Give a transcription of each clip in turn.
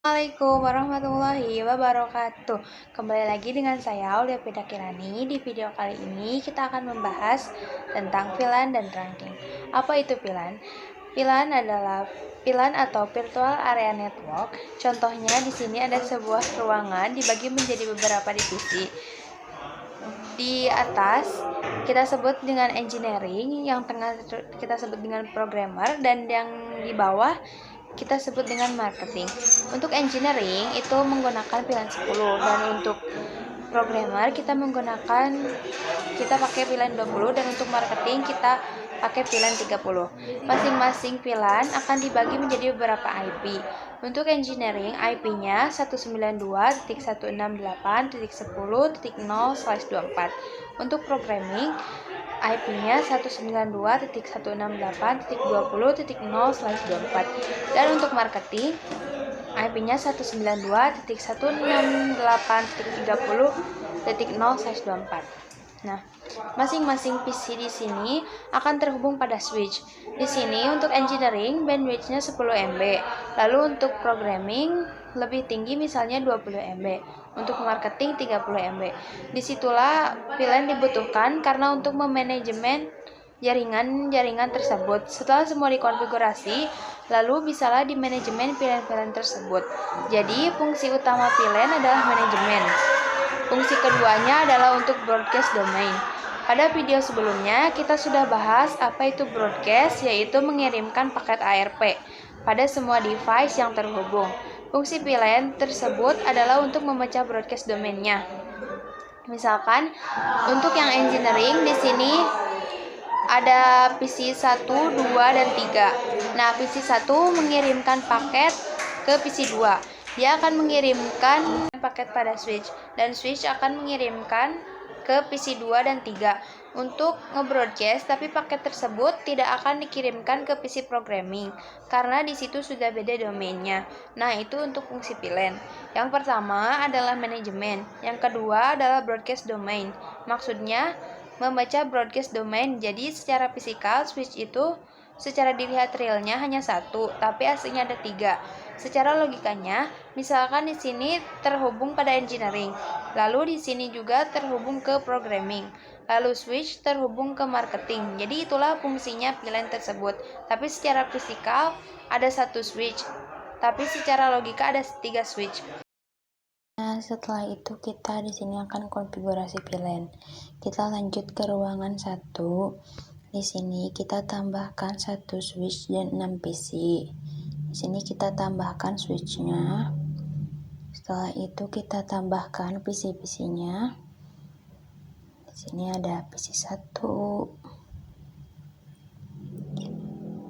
Assalamualaikum warahmatullahi wabarakatuh. Kembali lagi dengan saya Aulia Pidakirani. Di video kali ini kita akan membahas tentang VLAN dan trunking. Apa itu VLAN? VLAN adalah VLAN atau Virtual Area Network. Contohnya di sini ada sebuah ruangan dibagi menjadi beberapa divisi. Di atas kita sebut dengan engineering, yang tengah kita sebut dengan programmer, dan yang di bawah kita sebut dengan marketing. Untuk engineering itu menggunakan VLAN 10, dan untuk programmer kita pakai VLAN 20, dan untuk marketing kita pakai VLAN 30. Masing-masing VLAN akan dibagi menjadi beberapa IP. Untuk engineering, IP-nya 192.168.10.0/24. Untuk programming, IP-nya 192.168.20.0/24. Dan untuk marketing, IP-nya 192.168.30.0/24. Nah, masing-masing PC di sini akan terhubung pada switch. Di sini untuk engineering bandwidth-nya 10 MB. Lalu untuk programming lebih tinggi, misalnya 20 MB. Untuk marketing 30 MB. Disitulah VLAN dibutuhkan karena untuk memanajemen jaringan tersebut. Setelah semua dikonfigurasi, lalu bisalah di manajemen VLAN tersebut. Jadi fungsi utama VLAN adalah manajemen. Fungsi keduanya adalah untuk broadcast domain. Pada video sebelumnya kita sudah bahas apa itu broadcast, yaitu mengirimkan paket ARP pada semua device yang terhubung. Fungsi VLAN tersebut adalah untuk memecah broadcast domainnya. Misalkan untuk yang engineering di sini ada PC 1, 2, dan 3. Nah, PC 1 mengirimkan paket ke PC 2. Dia akan mengirimkan paket pada switch, dan switch akan mengirimkan ke PC 2 dan 3 untuk nge-broadcast, tapi paket tersebut tidak akan dikirimkan ke PC programming karena di situ sudah beda domainnya. Nah, itu untuk fungsi VLAN. Yang pertama adalah manajemen, yang kedua adalah broadcast domain. Maksudnya membaca broadcast domain. Jadi secara fisikal switch itu secara dilihat realnya hanya satu, tapi aslinya ada 3. Secara logikanya, misalkan di sini terhubung pada engineering, lalu di sini juga terhubung ke programming, lalu switch terhubung ke marketing. Jadi itulah fungsinya VLAN tersebut. Tapi secara fisikal ada satu switch, tapi secara logika ada 3 switch. Nah, setelah itu kita di sini akan konfigurasi VLAN. Kita lanjut ke ruangan 1. Di sini kita tambahkan 1 switch dan 6 PC. Di sini kita tambahkan switch-nya. Setelah itu kita tambahkan PC-PC-nya. Di sini ada PC 1,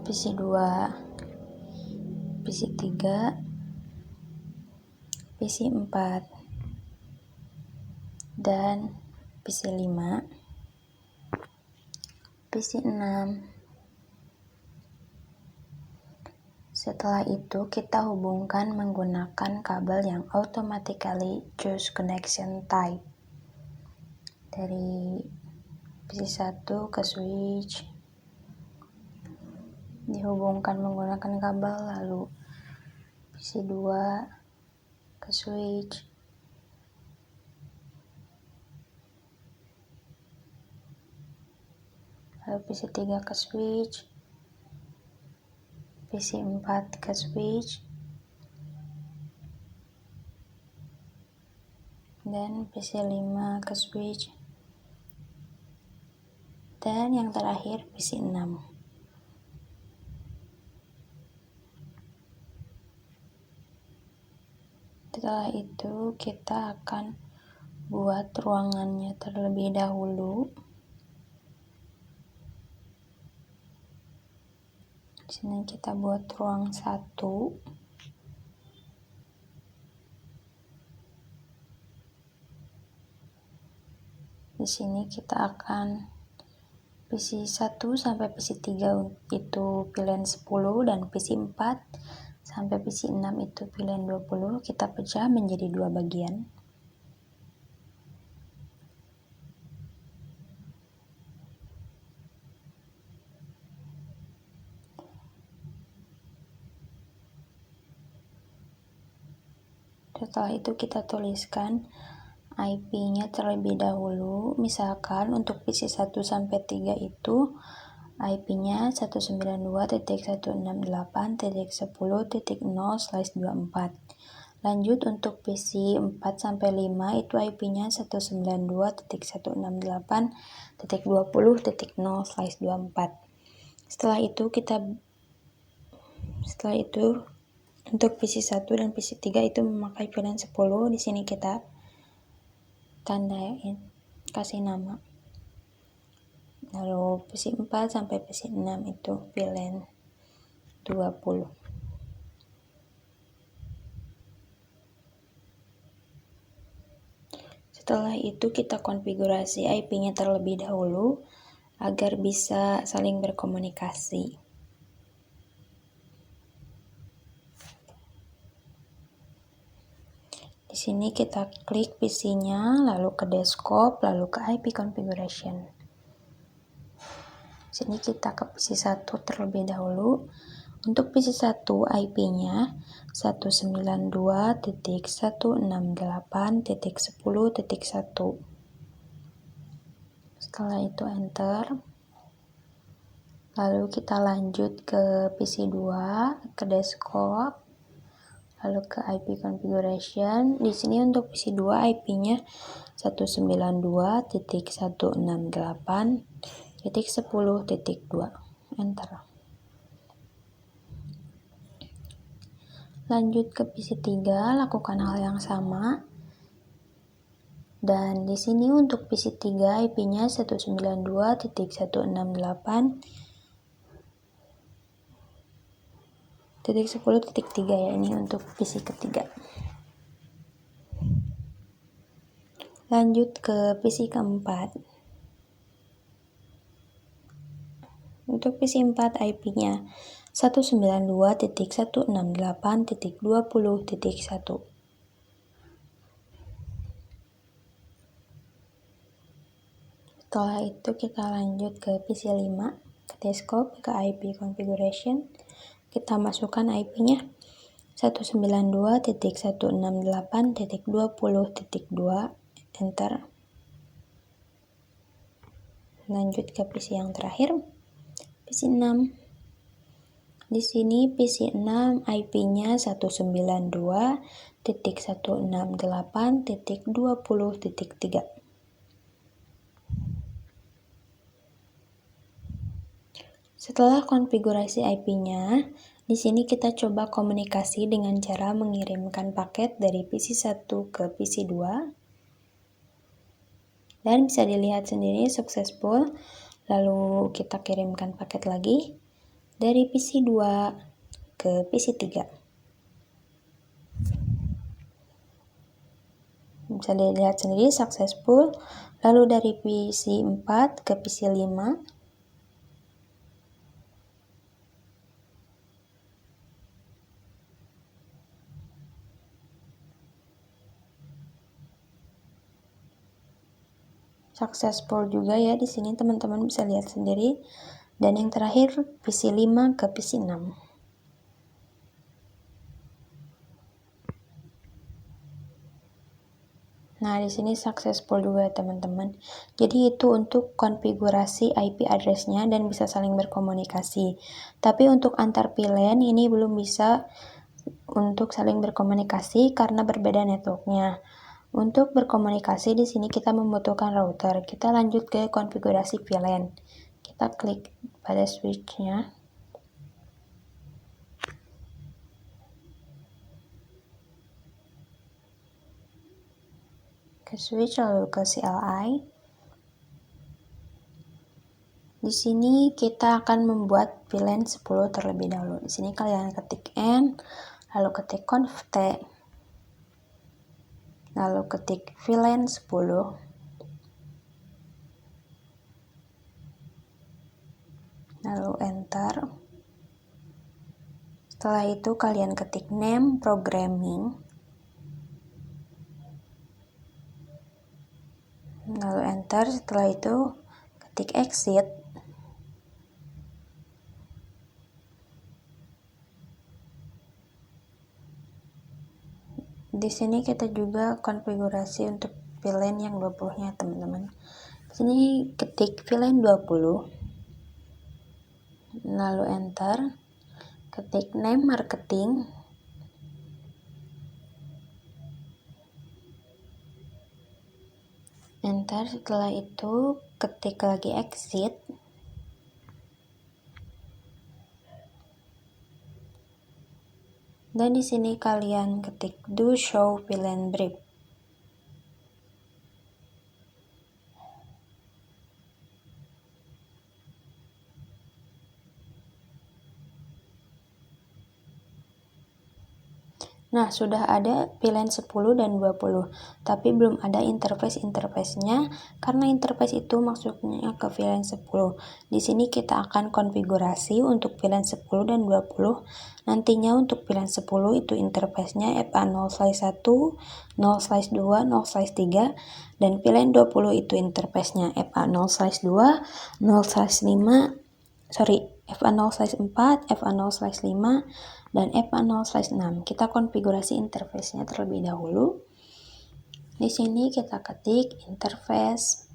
PC 2, PC 3, PC 4, dan PC 5, PC 6. Setelah itu kita hubungkan menggunakan kabel yang automatically choose connection type. Dari PC 1 ke switch dihubungkan menggunakan kabel, lalu PC 2 ke switch, lalu PC 3 ke switch, PC 4 ke switch, dan PC 5 ke switch, dan yang terakhir PC 6. Setelah itu kita akan buat ruangannya terlebih dahulu. Di sini kita buat ruang 1. Di sini kita akan PC 1 sampai PC 3 itu VLAN 10, dan PC 4 sampai PC 6 itu VLAN 20. Kita pecah menjadi 2 bagian. Setelah itu kita tuliskan IP-nya terlebih dahulu. Misalkan untuk PC 1 sampai 3 itu IP-nya 192.168.10.0/24. Lanjut untuk PC 4 sampai 5 itu IP-nya 192.168.20.0/24. Setelah itu untuk PC 1 dan PC 3 itu memakai VLAN 10. Di sini kita tandain, kasih nama. Lalu PC 4 sampai PC 6 itu VLAN 20. Setelah itu kita konfigurasi IP-nya terlebih dahulu agar bisa saling berkomunikasi. Di sini kita klik PC-nya, lalu ke desktop, lalu ke IP configuration. Di sini kita ke PC 1 terlebih dahulu. Untuk PC 1 IP-nya 192.168.10.1. Setelah itu enter. Lalu kita lanjut ke PC 2, ke desktop, lalu ke IP configuration. Di sini untuk PC 2 IP-nya 192.168.10.2. Enter. Lanjut ke PC 3, lakukan hal yang sama. Dan di sini untuk PC 3 IP-nya 192.168.10.3 ya, ini untuk PC ketiga. Lanjut ke PC keempat. Untuk PC 4 IP-nya 192.168.20.1. Setelah itu kita lanjut ke PC 5, ke desktop, ke IP configuration. Kita masukkan IP-nya 192.168.20.2. Enter. Lanjut ke PC yang terakhir, PC 6. Di sini PC 6 IP-nya 192.168.20.3. Setelah konfigurasi IP-nya, di sini kita coba komunikasi dengan cara mengirimkan paket dari PC 1 ke PC 2. Dan bisa dilihat sendiri successful. Lalu kita kirimkan paket lagi dari PC 2 ke PC 3. Bisa dilihat sendiri successful. Lalu dari PC 4 ke PC 5. Successful juga ya, di sini teman-teman bisa lihat sendiri. Dan yang terakhir PC 5 ke PC 6. Nah, di sini successful juga teman-teman. Jadi itu untuk konfigurasi IP address-nya dan bisa saling berkomunikasi. Tapi untuk antar VLAN ini belum bisa untuk saling berkomunikasi karena berbeda networknya. Untuk berkomunikasi di sini kita membutuhkan router. Kita lanjut ke konfigurasi VLAN. Kita klik pada switch-nya. Ke switch lalu ke CLI. Di sini kita akan membuat VLAN 10 terlebih dahulu. Di sini kalian ketik N, lalu ketik conft, lalu ketik VLAN 10. Lalu enter. Setelah itu kalian ketik name programming. Lalu enter. Setelah itu ketik exit. Di sini kita juga konfigurasi untuk VLAN yang 20-nya, teman-teman. Di sini ketik VLAN 20, lalu enter, ketik name marketing, enter. Setelah itu ketik lagi exit, dan di sini kalian ketik do show VLAN brief. Nah, sudah ada VLAN 10 dan 20, tapi belum ada interface-nya karena interface itu maksudnya ke VLAN 10. Di sini kita akan konfigurasi untuk VLAN 10 dan 20. Nantinya untuk VLAN 10 itu interface-nya FA0/1, 0/2, 0/3, dan VLAN 20 itu interface-nya FA0/2, 0/5, FA0/4, FA0/5, dan FA0/6. Kita konfigurasi interface-nya terlebih dahulu. Di sini kita ketik interface.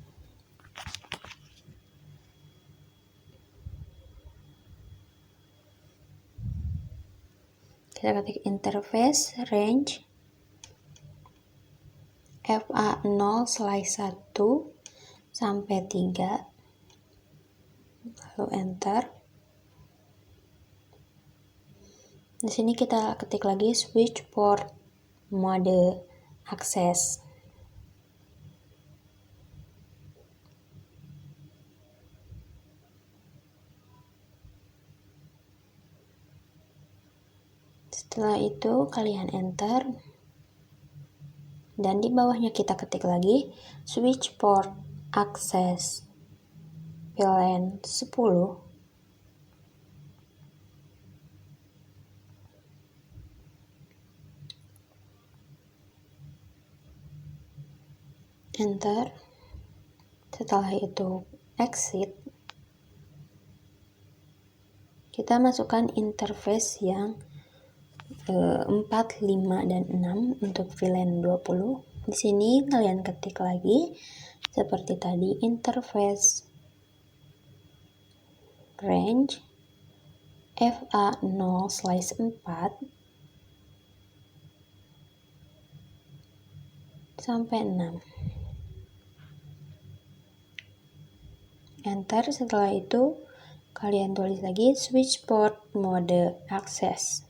Kita ketik interface range FA0/1 sampai 3. Lalu enter. Di sini kita ketik lagi switch port mode access. Setelah itu kalian enter. Dan di bawahnya kita ketik lagi switch port access VLAN 10. Enter. Setelah itu exit. Kita masukkan interface yang 4, 5, dan 6 untuk VLAN 20. Di sini kalian ketik lagi seperti tadi interface range FA0/4 sampai 6. Enter. Setelah itu kalian tulis lagi switch port mode access.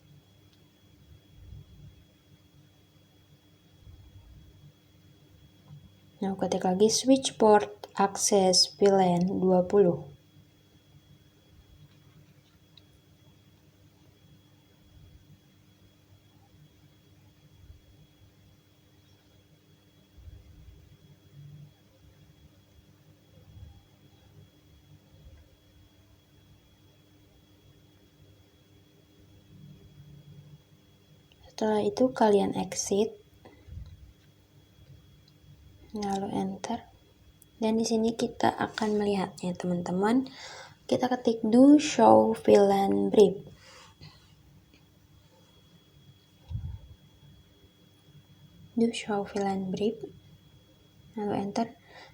Nah, ketik lagi switch port access VLAN 20. Setelah itu kalian exit, lalu enter. Dan di sini kita akan melihatnya, teman-teman. Kita ketik do show VLAN brief. Do show VLAN brief, lalu enter.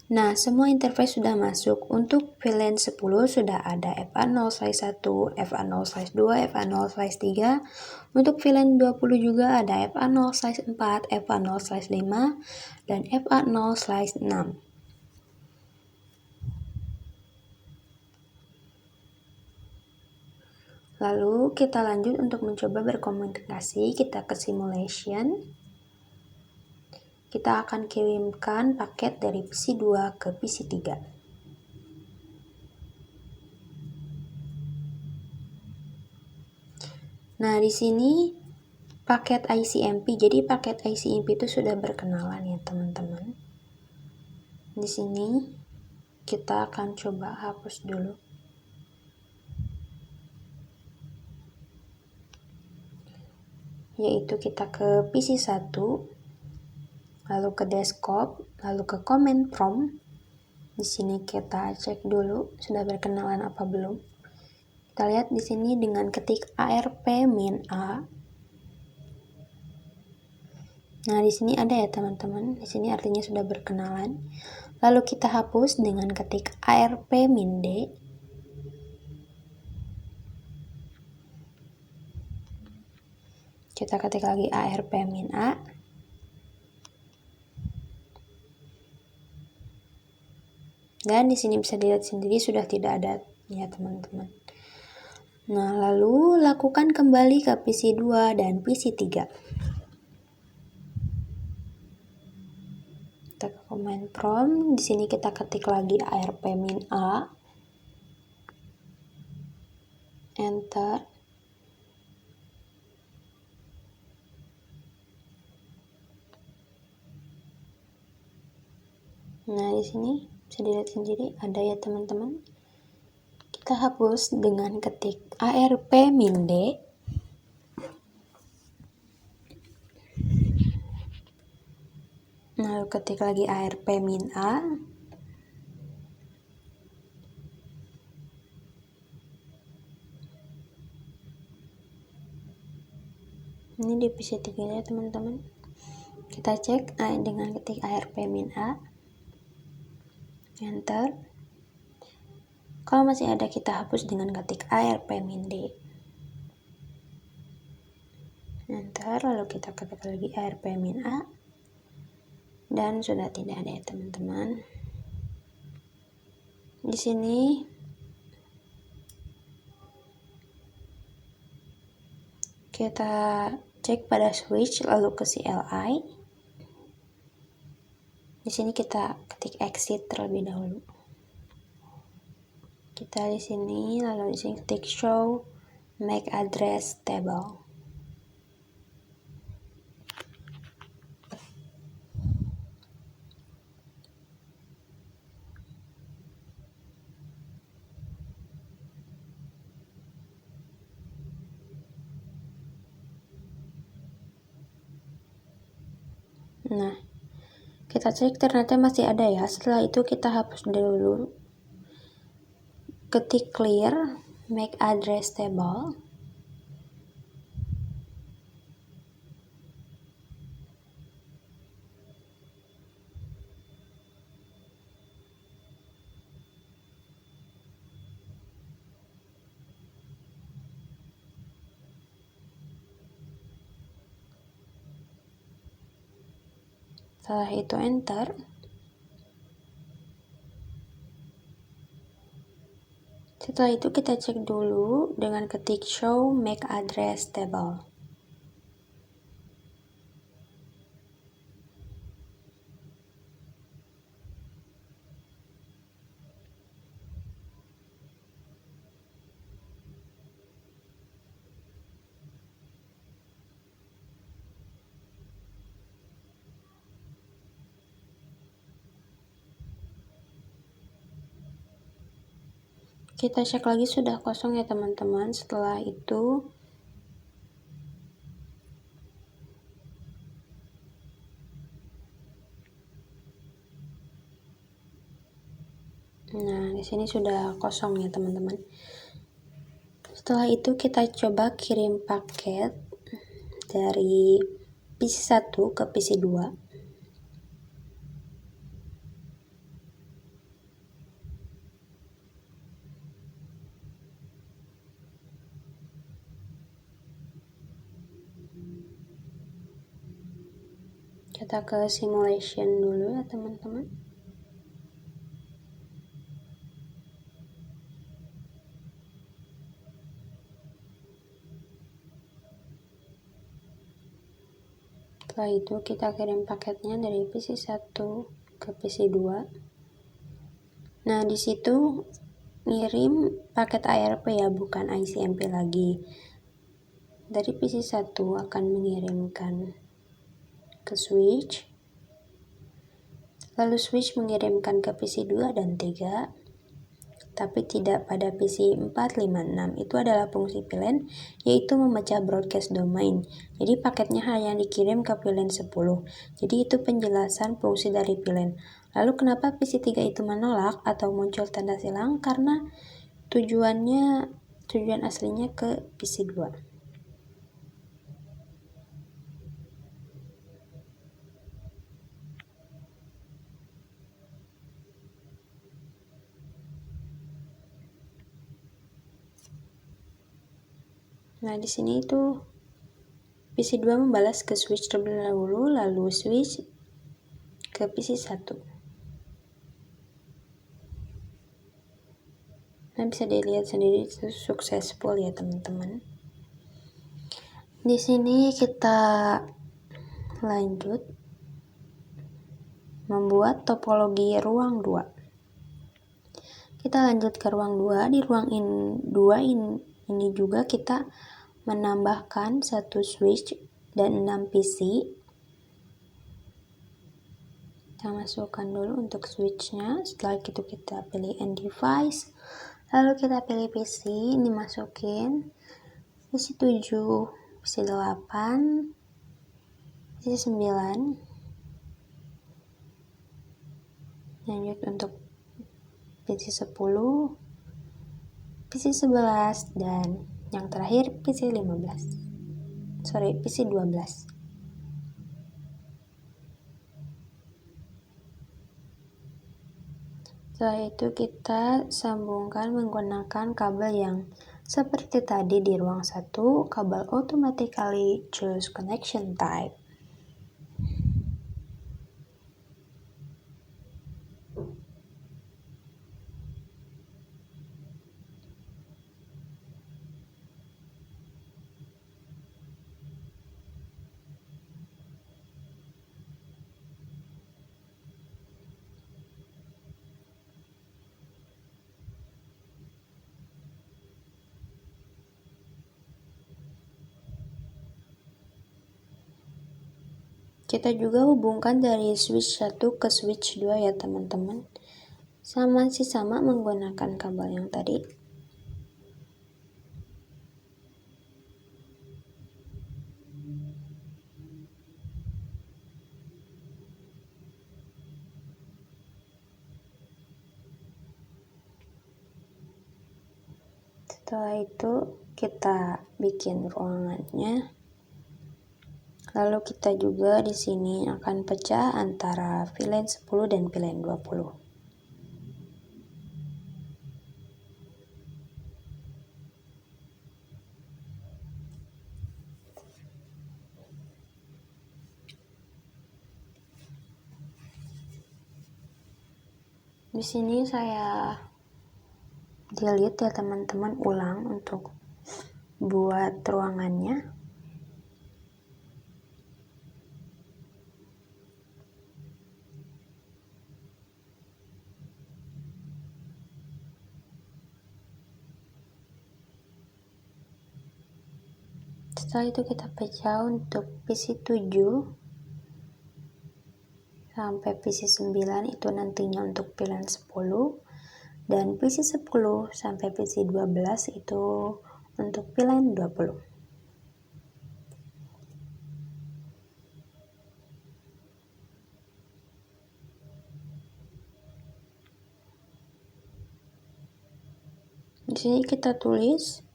Nah, semua interface sudah masuk. Untuk VLAN 10 sudah ada FA0/1, FA0/2, FA0/3. Untuk VLAN 20 juga ada FA0/4, FA0/5, dan FA0/6. Lalu kita lanjut untuk mencoba berkomunikasi. Kita ke simulation. Kita akan kirimkan paket dari PC2 ke PC3. Nah, di sini paket ICMP. Jadi paket ICMP itu sudah berkenalan ya, teman-teman. Di sini kita akan coba hapus dulu. Yaitu kita ke PC1, lalu ke desktop, lalu ke command prompt. Di sini kita cek dulu sudah berkenalan apa belum. Kita lihat di sini dengan ketik ARP -A. Nah, di sini ada ya teman-teman. Di sini artinya sudah berkenalan. Lalu kita hapus dengan ketik ARP-D. Kita ketik lagi ARP-A. Dan di sini bisa dilihat sendiri sudah tidak ada ya teman-teman. Nah, lalu lakukan kembali ke PC2 dan PC3. Kita ke command prompt, di sini kita ketik lagi ARP-A. Enter. Nah, di sini bisa dilihat sendiri ada ya teman-teman. Kita hapus dengan ketik ARP-D. Lalu ketik lagi ARP-A. Ini di PC3 ya teman-teman. Kita cek dengan ketik ARP-A. Enter. Kalau masih ada kita hapus dengan ketik ARP-D. Enter, lalu kita ketik lagi ARP-A. Dan sudah tidak ada ya teman-teman. Di sini kita cek pada switch lalu ke CLI. Di sini kita ketik exit terlebih dahulu. Kita di sini lalu di sini ketik show MAC address table. Nah, kita cek ternyata masih ada ya. Setelah itu kita hapus dulu. Ketik clear MAC address table. Setelah itu enter. Setelah itu kita cek dulu dengan ketik show MAC address table. Kita cek lagi sudah kosong ya teman-teman. Setelah itu nah, di sini sudah kosong ya teman-teman. Setelah itu kita coba kirim paket dari PC1 ke PC2. Kita ke simulation dulu ya teman-teman. Setelah itu kita kirim paketnya dari PC1 ke PC2. Nah, di situ ngirim paket ARP ya, bukan ICMP lagi. Dari PC1 akan mengirimkan ke switch. Lalu switch mengirimkan ke PC2 dan 3. Tapi tidak pada PC 456. Itu adalah fungsi VLAN, yaitu memecah broadcast domain. Jadi paketnya hanya dikirim ke VLAN 10. Jadi itu penjelasan fungsi dari VLAN. Lalu kenapa PC3 itu menolak atau muncul tanda silang? Karena tujuan aslinya ke PC2. Nah, di sini itu PC2 membalas ke switch terlebih dahulu, lalu switch ke PC1. Nah, bisa dilihat sendiri itu successful ya teman-teman. Di sini kita lanjut membuat topologi ruang 2. Kita lanjut ke ruang 2. Di ruang 2 ini juga kita menambahkan satu switch dan 6 PC. Kita masukkan dulu untuk switchnya. Setelah itu kita pilih end device, lalu kita pilih PC, ini masukin PC 7, PC 8, PC 9. Lanjut untuk PC 10, PC 11, dan yang terakhir PC 12. Setelah itu kita sambungkan menggunakan kabel yang seperti tadi di ruang 1, kabel automatically choose connection type. Kita juga hubungkan dari switch 1 ke switch 2 ya teman-teman. Sama menggunakan kabel yang tadi. Setelah itu kita bikin ruangannya. Lalu kita juga di sini akan pecah antara VLAN 10 dan VLAN 20. Di sini saya delete ya teman-teman, ulang untuk buat ruangannya. Setelah itu kita pecah untuk PC 7 sampai PC 9 itu nantinya untuk VLAN 10, dan PC 10 sampai PC 12 itu untuk VLAN 20. Di sini kita tulis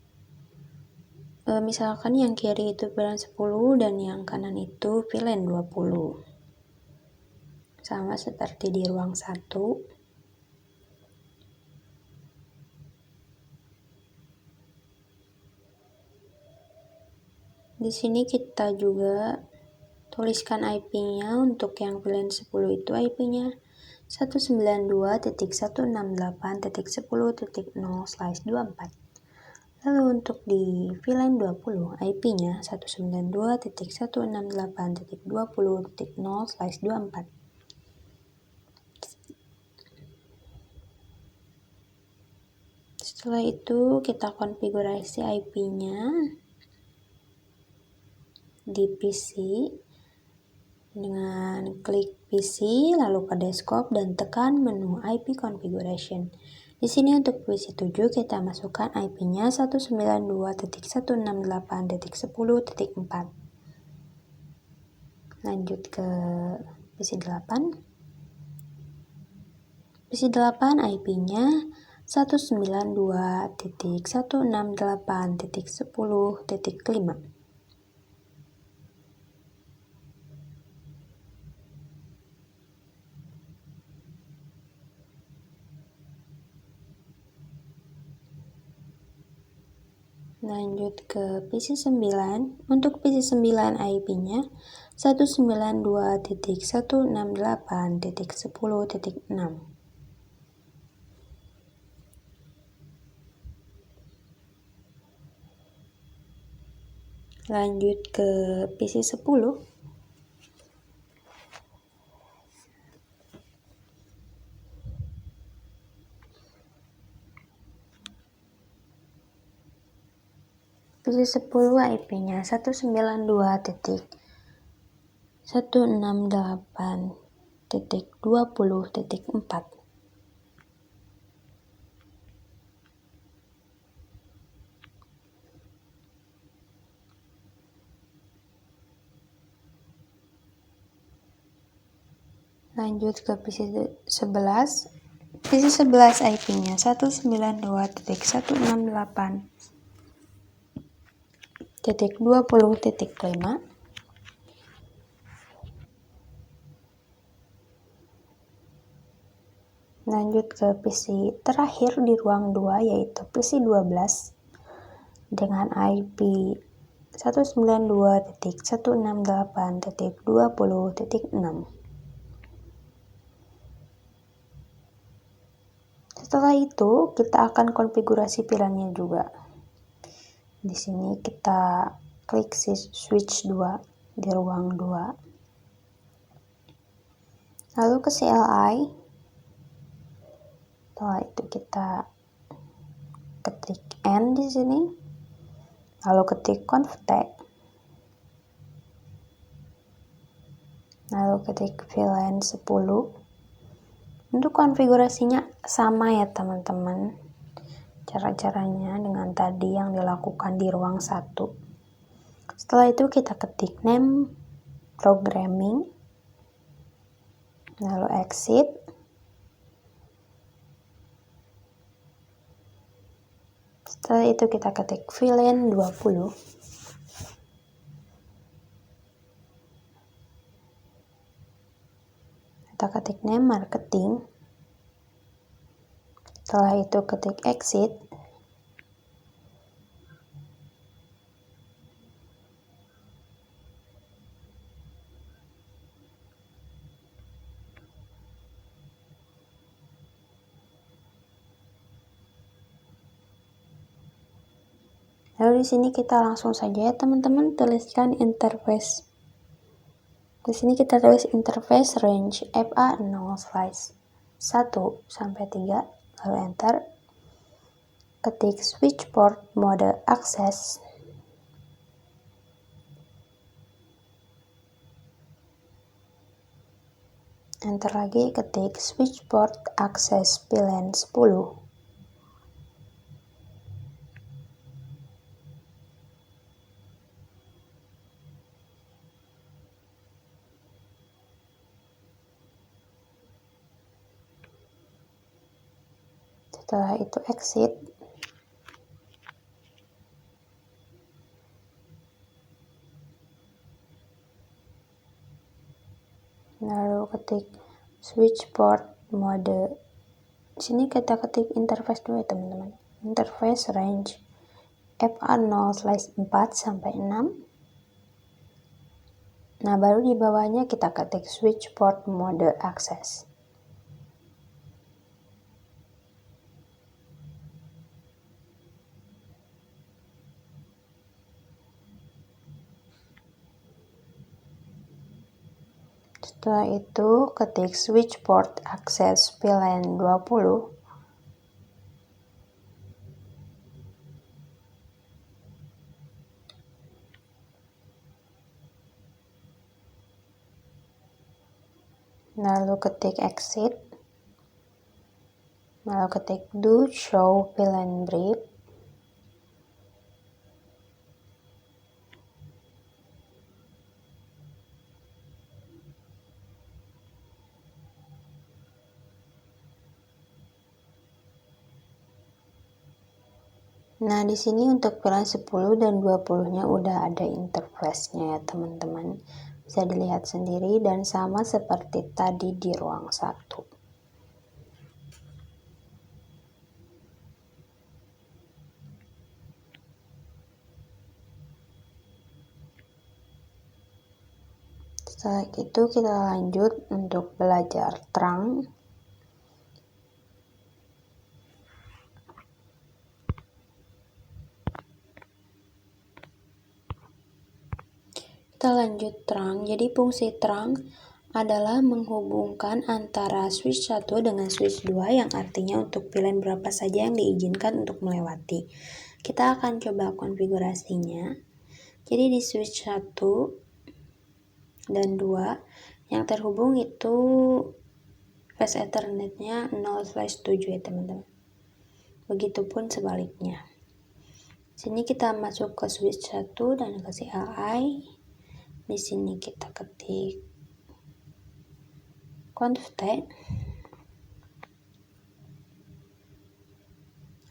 misalkan yang kiri itu VLAN 10 dan yang kanan itu VLAN 20. Sama seperti di ruang 1. Di sini kita juga tuliskan IP-nya. Untuk yang VLAN 10 itu IP-nya 192.168.10.0/24. Lalu untuk di VLAN 20 IP-nya 192.168.20.0/24. Setelah itu kita konfigurasi IP-nya di PC dengan klik PC lalu ke desktop dan tekan menu IP configuration. Di sini untuk PC 7 kita masukkan IP-nya 192.168.10.4. Lanjut ke PC 8. PC 8 IP-nya 192.168.10.5. Lanjut ke PC 9. Untuk PC 9 IP-nya 192.168.10.6. Lanjut ke PC 10. PC 10 IP-nya 192.168.20.4. Lanjut ke PC 11. PC 11 IP-nya 192.168.20.5. Lanjut ke PC terakhir di ruang 2 yaitu PC 12 dengan IP 192.168.20.6. Setelah itu, kita akan konfigurasi pilihannya juga. Di sini kita klik switch 2 di ruang 2. Lalu ke CLI. Setelah itu kita ketik N di sini. Lalu ketik config. Lalu ketik VLAN 10. Untuk konfigurasinya sama ya teman-teman. Cara-caranya dengan tadi yang dilakukan di ruang 1. Setelah itu kita ketik name programming. Lalu exit. Setelah itu kita ketik VLAN 20. Kita ketik name marketing. Setelah itu ketik exit. Lalu di sini kita langsung saja ya teman-teman tuliskan interface. Di sini kita tulis interface range FA0/1-3, lalu enter. Ketik switch port mode access. Enter lagi, ketik switch port access VLAN 10. Setelah itu exit. Lalu ketik switch port mode. Di sini kita ketik interface dulu ya teman-teman. Interface range FA0/4-6. Nah, baru di bawahnya kita ketik switch port mode access. Setelah itu ketik switch port access VLAN 20. Lalu ketik exit. Lalu ketik do show VLAN brief. Nah, di sini untuk VLAN 10 dan 20-nya udah ada interface-nya ya teman-teman. Bisa dilihat sendiri dan sama seperti tadi di ruang 1. Setelah itu kita lanjut untuk belajar terang. Kita lanjut terang. Jadi fungsi terang adalah menghubungkan antara switch 1 dengan switch 2 yang artinya untuk pilihan berapa saja yang diizinkan untuk melewati. Kita akan coba konfigurasinya. Jadi di switch 1 dan 2 yang terhubung itu fast ethernetnya 0/7 ya teman-teman. Begitupun sebaliknya. Sini kita masuk ke switch 1 dan ke CLI. Di sini kita ketik conft.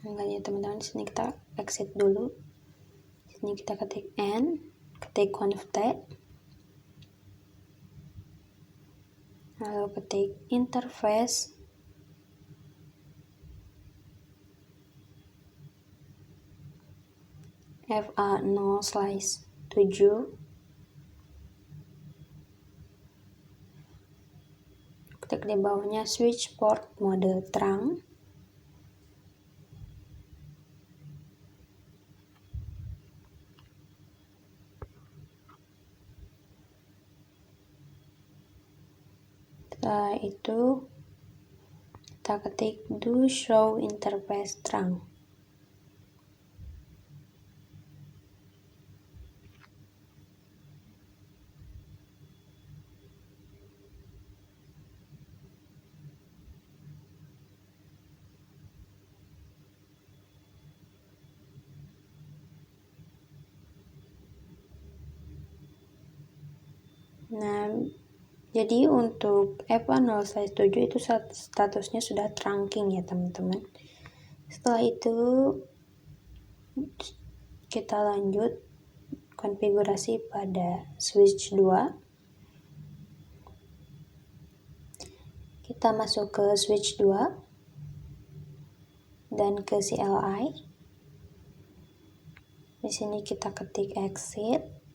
Enggak ya teman-teman, di sini kita exit dulu. Di sini kita ketik n, ketik conft, lalu ketik interface, FA0/7, ketik di bawahnya switch port mode terang. Setelah itu kita ketik do show interface terang. Nah, jadi untuk FA0/7 itu statusnya sudah trunking ya teman-teman. Setelah itu kita lanjut konfigurasi pada switch 2. Kita masuk ke switch 2 dan ke CLI. Di sini kita ketik exit.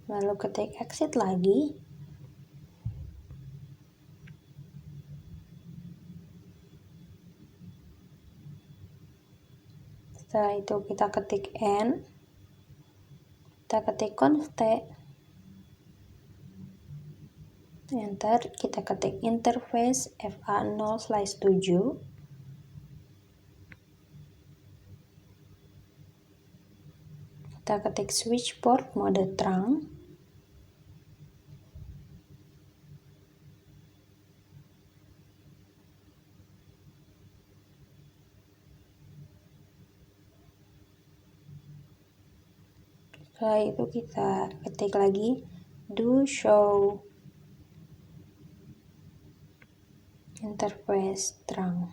Lalu ketik exit lagi. Setelah itu kita ketik n, kita ketik conft, enter, kita ketik interface FA0/7, kita ketik switch port mode terang, setelah itu kita ketik lagi do show interface terang.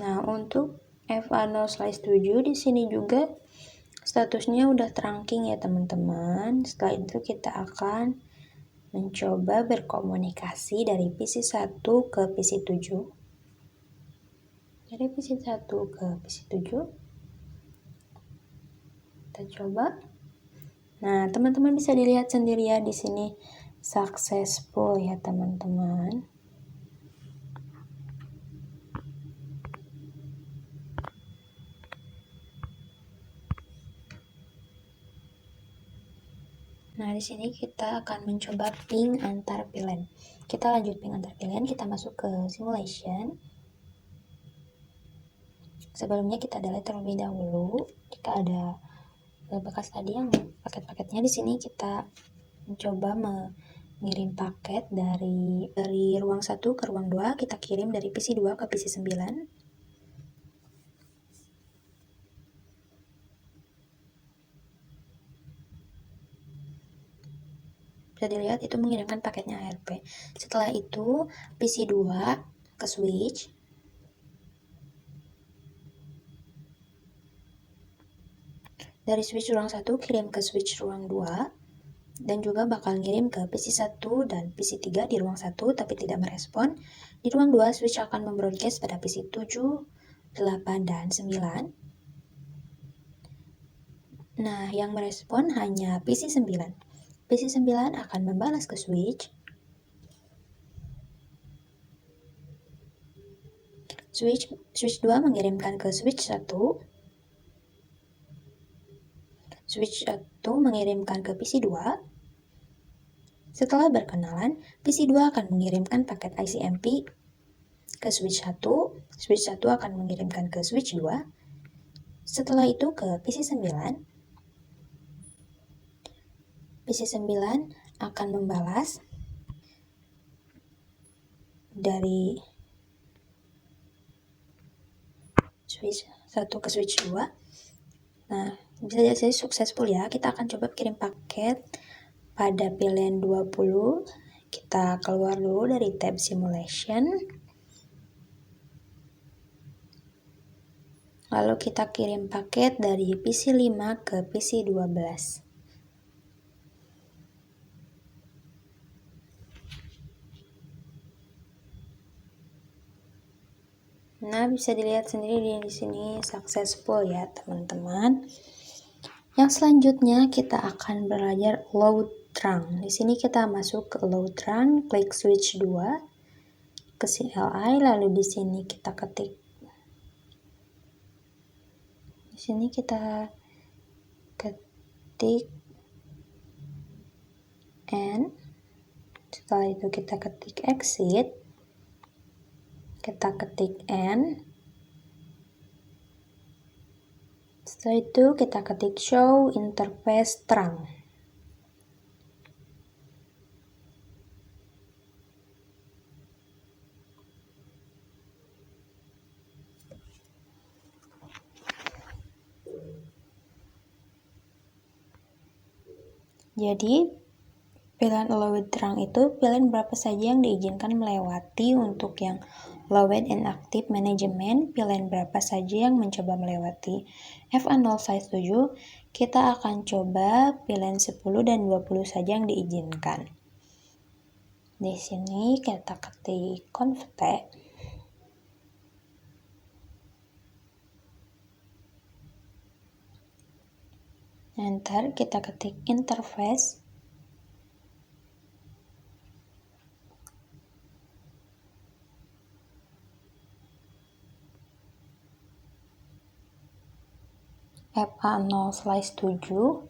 Nah, untuk FA0/7 di sini juga statusnya udah trunking ya teman-teman. Setelah itu kita akan mencoba berkomunikasi dari PC 1 ke PC 7. Dari PC 1 ke PC 7. Kita coba. Nah, teman-teman bisa dilihat sendiri ya di sini successful ya teman-teman. Nah, di sini kita akan mencoba ping antar VLAN. Kita lanjut ping antar VLAN, kita masuk ke simulation. Sebelumnya kita delete terlebih dahulu. Kita ada bekas tadi yang paket-paketnya. Di sini kita mencoba mengirim paket dari ruang 1 ke ruang 2. Kita kirim dari PC 2 ke PC 9. Bisa dilihat itu mengirimkan paketnya ARP. Setelah itu PC 2 ke switch. Dari switch ruang 1 kirim ke switch ruang 2, dan juga bakal ngirim ke PC1 dan PC3 di ruang 1 tapi tidak merespon. Di ruang 2 switch akan membroadcast pada PC7, 8, dan 9. Nah, yang merespon hanya PC9. PC9 akan membalas ke switch. Switch 2 mengirimkan ke switch 1. Switch 1 mengirimkan ke PC2. Setelah berkenalan, PC2 akan mengirimkan paket ICMP ke switch 1. Switch 1 akan mengirimkan ke switch 2. Setelah itu ke PC9. PC9 akan membalas dari switch 1 ke switch 2. Nah, bisa jadi successful ya. Kita akan coba kirim paket pada pilihan 20. Kita keluar dulu dari tab simulation. Lalu kita kirim paket dari PC5 ke PC12. Nah, bisa dilihat sendiri di sini successful ya, teman-teman. Yang selanjutnya kita akan belajar load trunk. Di sini kita masuk ke load trunk, klik switch 2 ke CLI, lalu di sini kita ketik N. Setelah itu kita ketik exit, kita ketik N. Setelah itu kita ketik show interface trunk. Jadi pilihan allowed trunk itu pilihan berapa saja yang diizinkan melewati. Untuk yang allowed and active management, pilihan berapa saja yang mencoba melewati. FA0 size 7, kita akan coba pilihan 10 dan 20 saja yang diizinkan. Di sini kita ketik config. Enter, kita ketik interface. FA0 slice 7.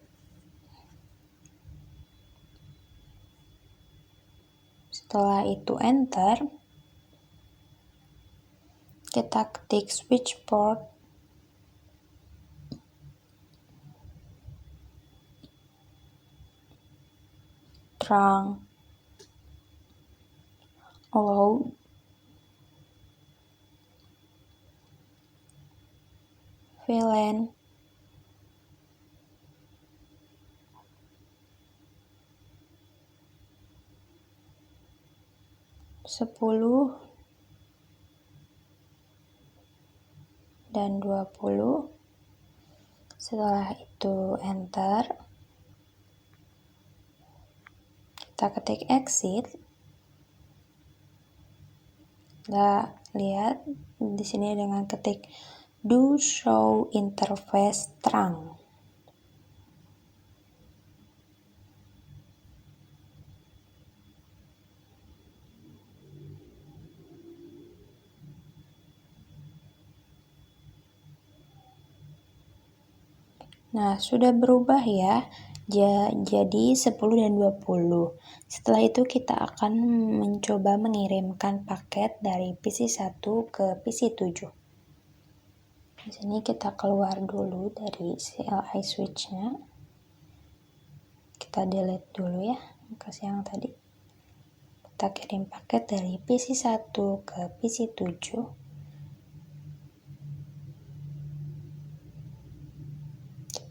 Setelah itu enter, kita ketik switch port. Trunk allowed VLAN 10 dan 20. Setelah itu enter, kita ketik exit. Kita lihat di sini dengan ketik do show interface trunk. Nah, sudah berubah ya. Jadi 10 dan 20. Setelah itu kita akan mencoba mengirimkan paket dari PC1 ke PC7. Di sini kita keluar dulu dari CLI switch-nya. Kita delete dulu ya, bekas yang tadi. Kita kirim paket dari PC1 ke PC7.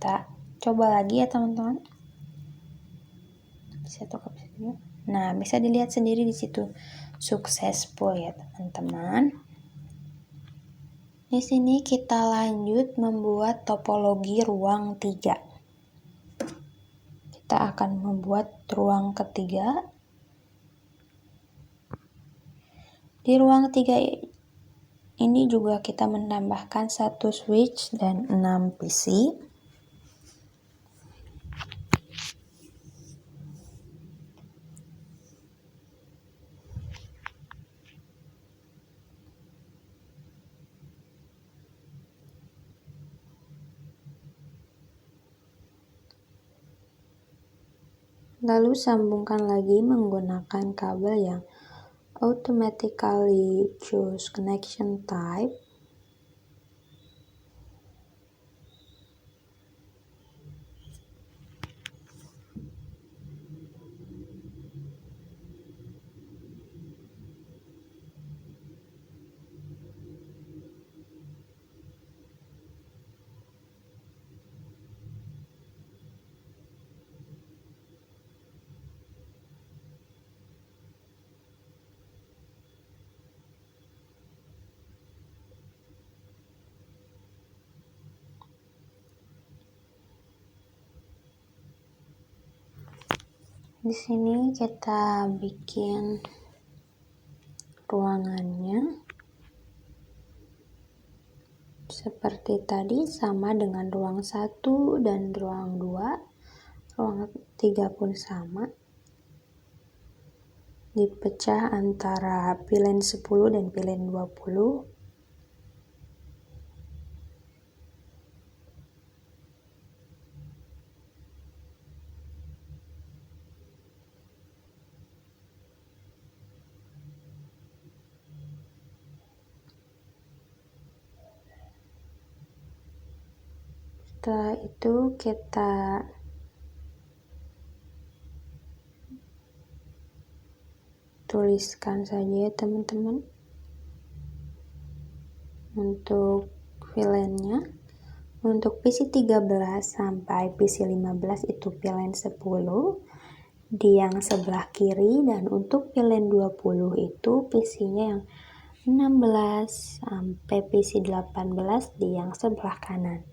Kita coba lagi ya teman-teman. Nah, bisa dilihat sendiri di situ successful ya teman-teman. Di sini kita lanjut membuat topologi ruang 3. Kita akan membuat ruang ketiga. Di ruang 3 ini juga kita menambahkan 1 switch dan 6 PC. Lalu sambungkan lagi menggunakan kabel yang automatically choose connection type. Di sini kita bikin ruangannya seperti tadi, sama dengan ruang 1 dan ruang 2. Ruang 3 pun sama. Dipecah antara pilihan 10 dan pilihan 20. Setelah itu kita tuliskan saja ya teman-teman untuk VLAN-nya. Untuk PC 13 sampai PC 15 itu VLAN 10 di yang sebelah kiri, dan untuk VLAN 20 itu PC-nya yang 16 sampai PC 18 di yang sebelah kanan.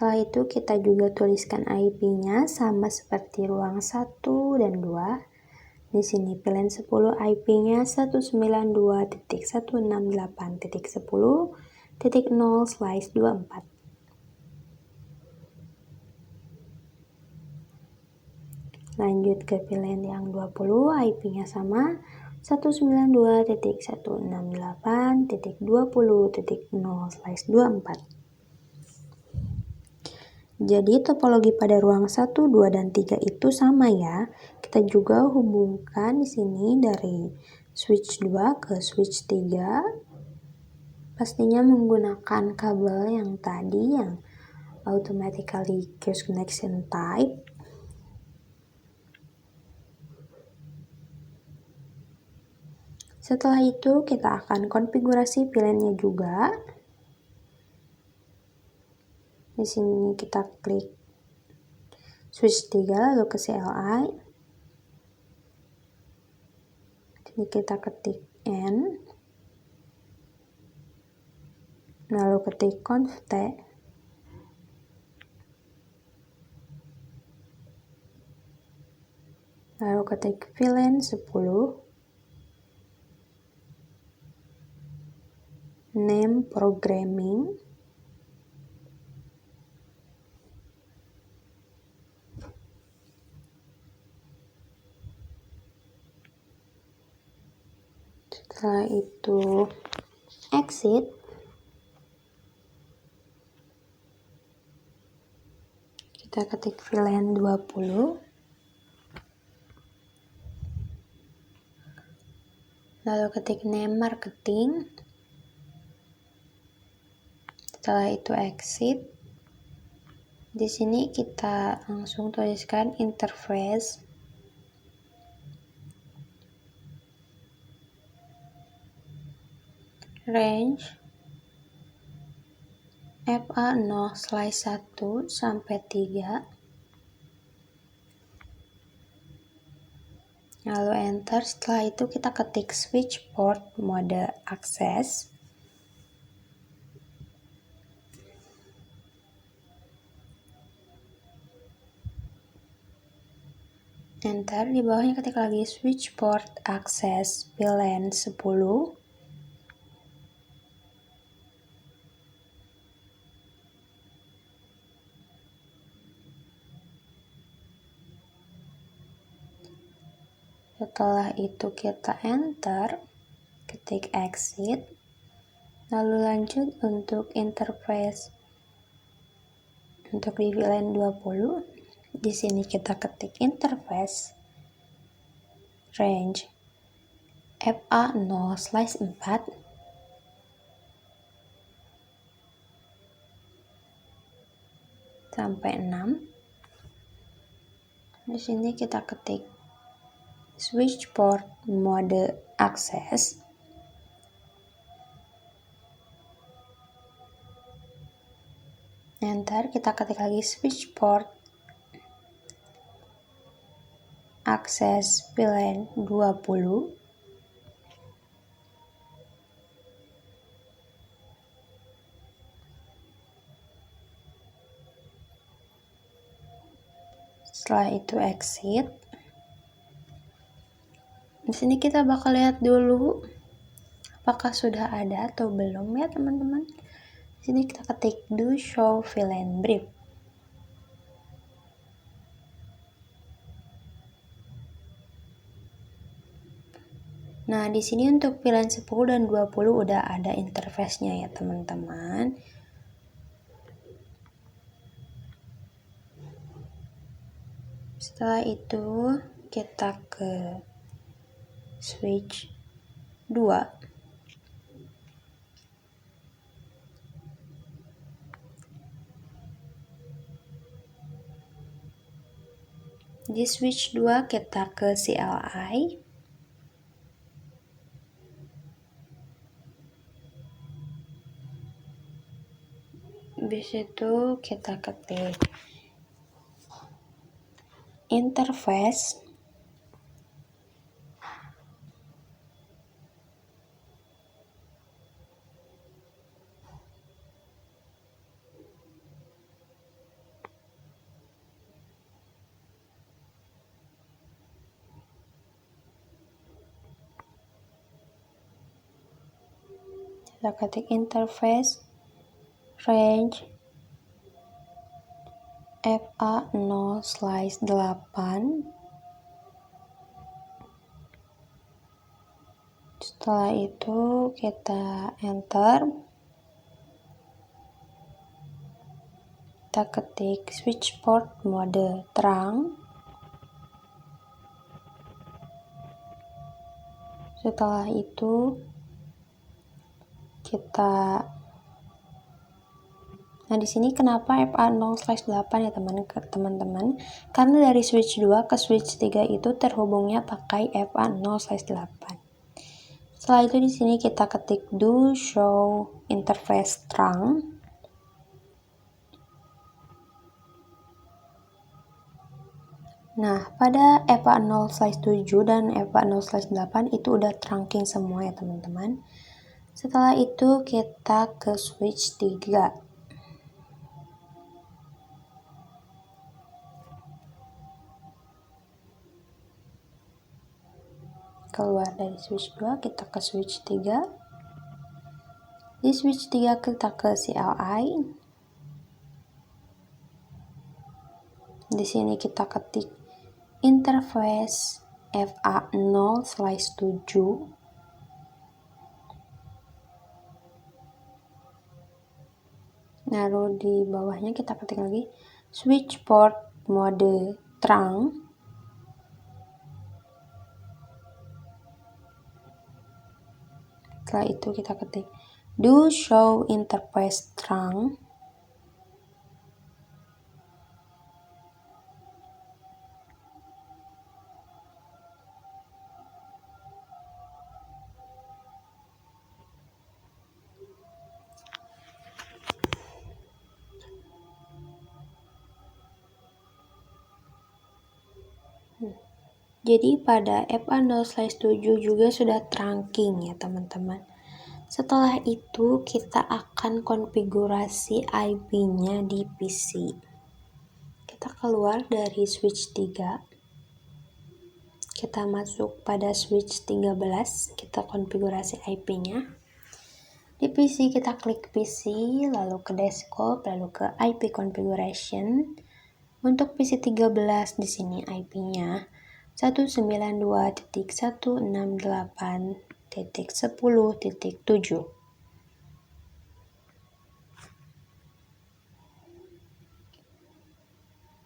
Setelah itu kita juga tuliskan IP-nya sama seperti ruang 1 dan 2. Di sini VLAN 10 IP-nya 192.168.10.0/24. Lanjut ke VLAN yang 20, IP-nya sama 192.168.20.0/24. Jadi topologi pada ruang 1, 2, dan 3 itu sama ya. Kita juga hubungkan di sini dari switch 2 ke switch 3. Pastinya menggunakan kabel yang tadi yang automatically choose connection type. Setelah itu kita akan konfigurasi VLAN-nya juga. Di sini kita klik switch 3 lalu ke CLI. Sini kita ketik N. Lalu ketik conft. Lalu ketik VLAN 10. Name programming. Setelah itu exit. Kita ketik VLAN 20. Lalu ketik name marketing. Setelah itu exit. Di sini kita langsung tuliskan interface. Range FA0/1 sampai 3. Lalu enter. Setelah itu kita ketik switch port mode access. Enter. Di bawahnya ketik lagi switch port access VLAN 10. Setelah itu kita enter, ketik exit, lalu lanjut untuk interface untuk di VLAN 20. Di sini kita ketik interface range FA0/4 sampai 6. Di sini kita ketik switch port mode access. Enter, kita ketik lagi switch port access VLAN 20. Setelah itu exit. Di sini kita bakal lihat dulu apakah sudah ada atau belum ya teman-teman. Di sini kita ketik do show VLAN brief. Nah, di sini untuk VLAN 10 dan 20 udah ada interface-nya ya teman-teman. Setelah itu kita ke switch 2. Di switch 2 kita ke CLI. Habis itu kita ketik interface range FA0/8. Setelah itu kita enter, kita ketik switch port mode terang. Setelah itu di sini kenapa FA0/8 ya teman-teman? Karena dari switch 2 ke switch 3 itu terhubungnya pakai FA0/8. Setelah itu di sini kita ketik do show interface terang. Nah, pada FA0/7 dan FA0/8 itu udah trunking semua ya teman-teman. Setelah itu kita ke switch 3. Keluar dari switch 2, kita ke switch 3. Di switch 3 kita ke CLI. Di sini kita ketik interface FA0/7. Lalu di bawahnya kita ketik lagi switch port mode terang. Setelah itu kita ketik do show interface terang. Jadi pada FA0/7 juga sudah trunking ya teman-teman. Setelah itu kita akan konfigurasi IP-nya di PC. Kita keluar dari switch 3. Kita masuk pada switch 13, kita konfigurasi IP-nya. Di PC kita klik PC, lalu ke desktop, lalu ke IP configuration. Untuk PC 13 di sini IP-nya 192.168.10.7.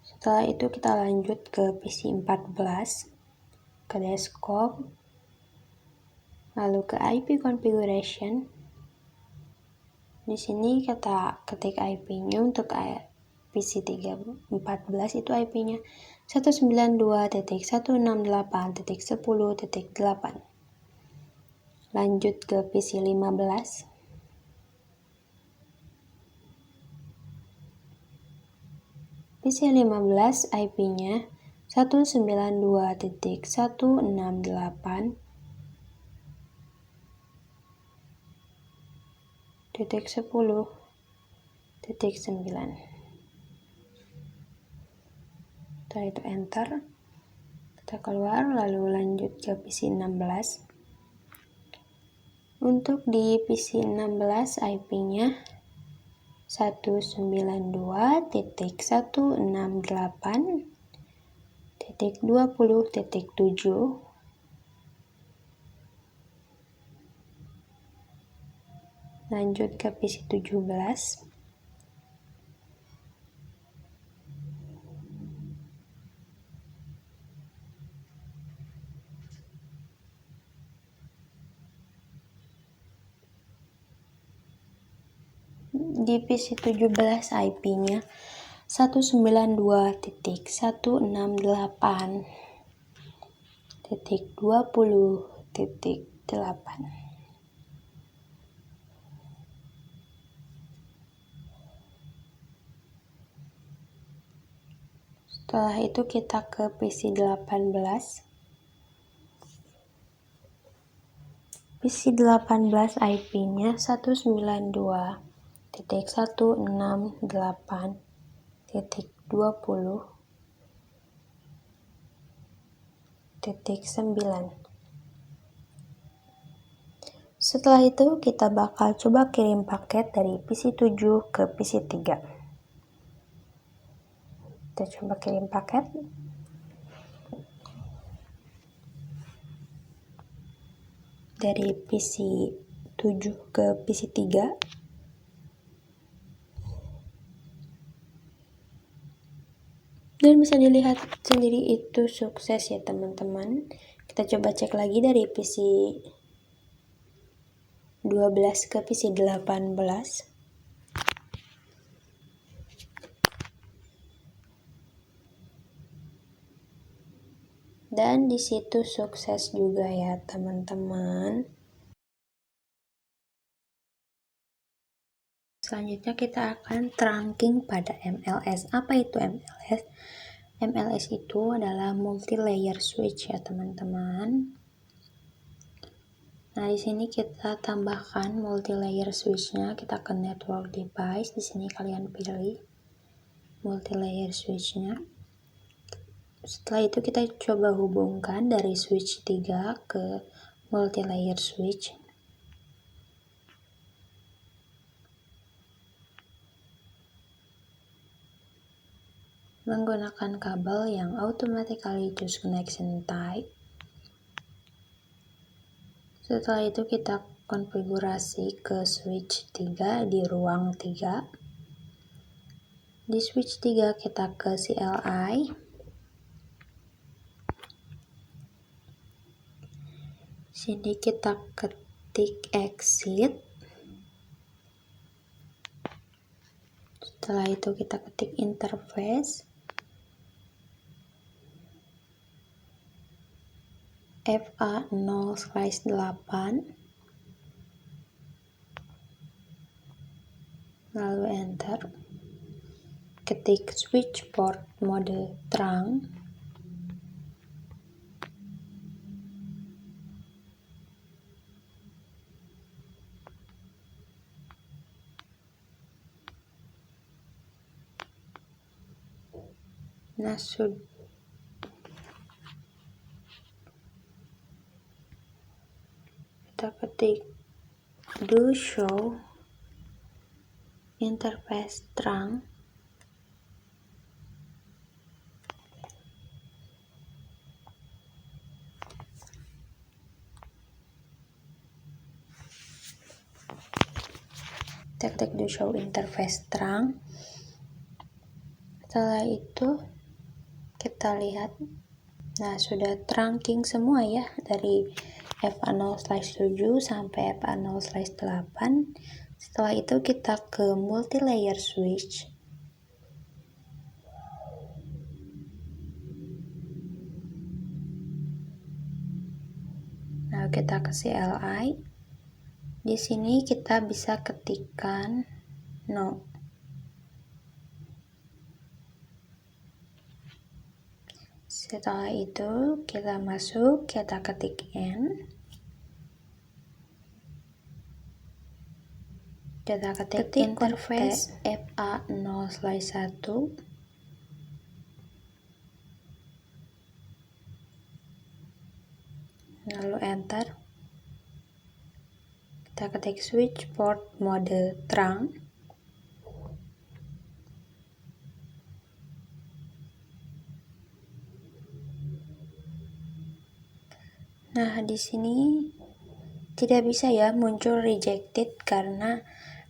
Setelah itu kita lanjut ke PC 14, ke desktop, lalu ke IP configuration. Di sini kita ketik IP-nya untuk PC 14 itu IP-nya 192.168.10.8. Lanjut ke PC 15. PC 15 IP-nya 192.168.10.9. Setelah itu enter, kita keluar lalu lanjut ke PC 16. Untuk di PC 16 IP-nya 192.168.20.7. Lanjut ke PC 17. Di PC 17 IP-nya 192.168.20.8. Setelah itu kita ke PC 18. PC 18 IP-nya 192.168.20.9. Setelah itu kita bakal coba kirim paket dari PC 7 ke PC 3. Kita coba kirim paket. Dari PC 7 ke PC 3. Dan bisa dilihat sendiri itu sukses ya teman-teman. Kita coba cek lagi dari PC 12 ke PC 18. Dan di situ sukses juga ya teman-teman. Selanjutnya kita akan trunking pada MLS. Apa itu MLS? MLS itu adalah multi-layer switch ya teman-teman. Nah, di sini kita tambahkan multi-layer switch-nya, kita ke network device. Di sini kalian pilih multi-layer switch-nya. Setelah itu kita coba hubungkan dari switch 3 ke multi-layer switch. Menggunakan kabel yang automatically choose connection type. Setelah itu kita konfigurasi ke switch 3 di ruang 3. Di switch 3 kita ke CLI. Sini kita ketik exit. Setelah itu kita ketik interface. FA0/8. Lalu enter. Ketik switch port mode trunk. Nah, kita ketik do show interface trunk. Kita klik do show interface trunk. Setelah itu kita lihat, nah sudah trunking semua ya, dari FA0/7 sampai FA0/8. Setelah itu kita ke multi-layer switch. Nah, kita ke CLI. Di sini kita bisa ketikkan no. Setelah itu kita masuk, kita ketik N. Kita ketik interface FA0/1. Lalu enter. Kita ketik switch port mode trunk. Nah, di sini tidak bisa ya muncul rejected karena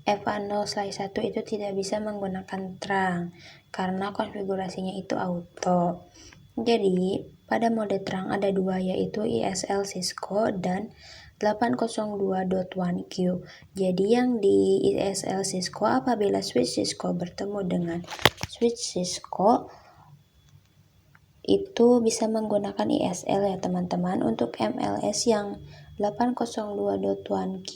FA0/1 itu tidak bisa menggunakan trunk karena konfigurasinya itu auto. Jadi, pada mode trunk ada dua, yaitu ISL Cisco dan 802.1Q. Jadi yang di ISL Cisco, apabila switch Cisco bertemu dengan switch Cisco itu bisa menggunakan ISL ya teman-teman. Untuk MLS yang 802.1Q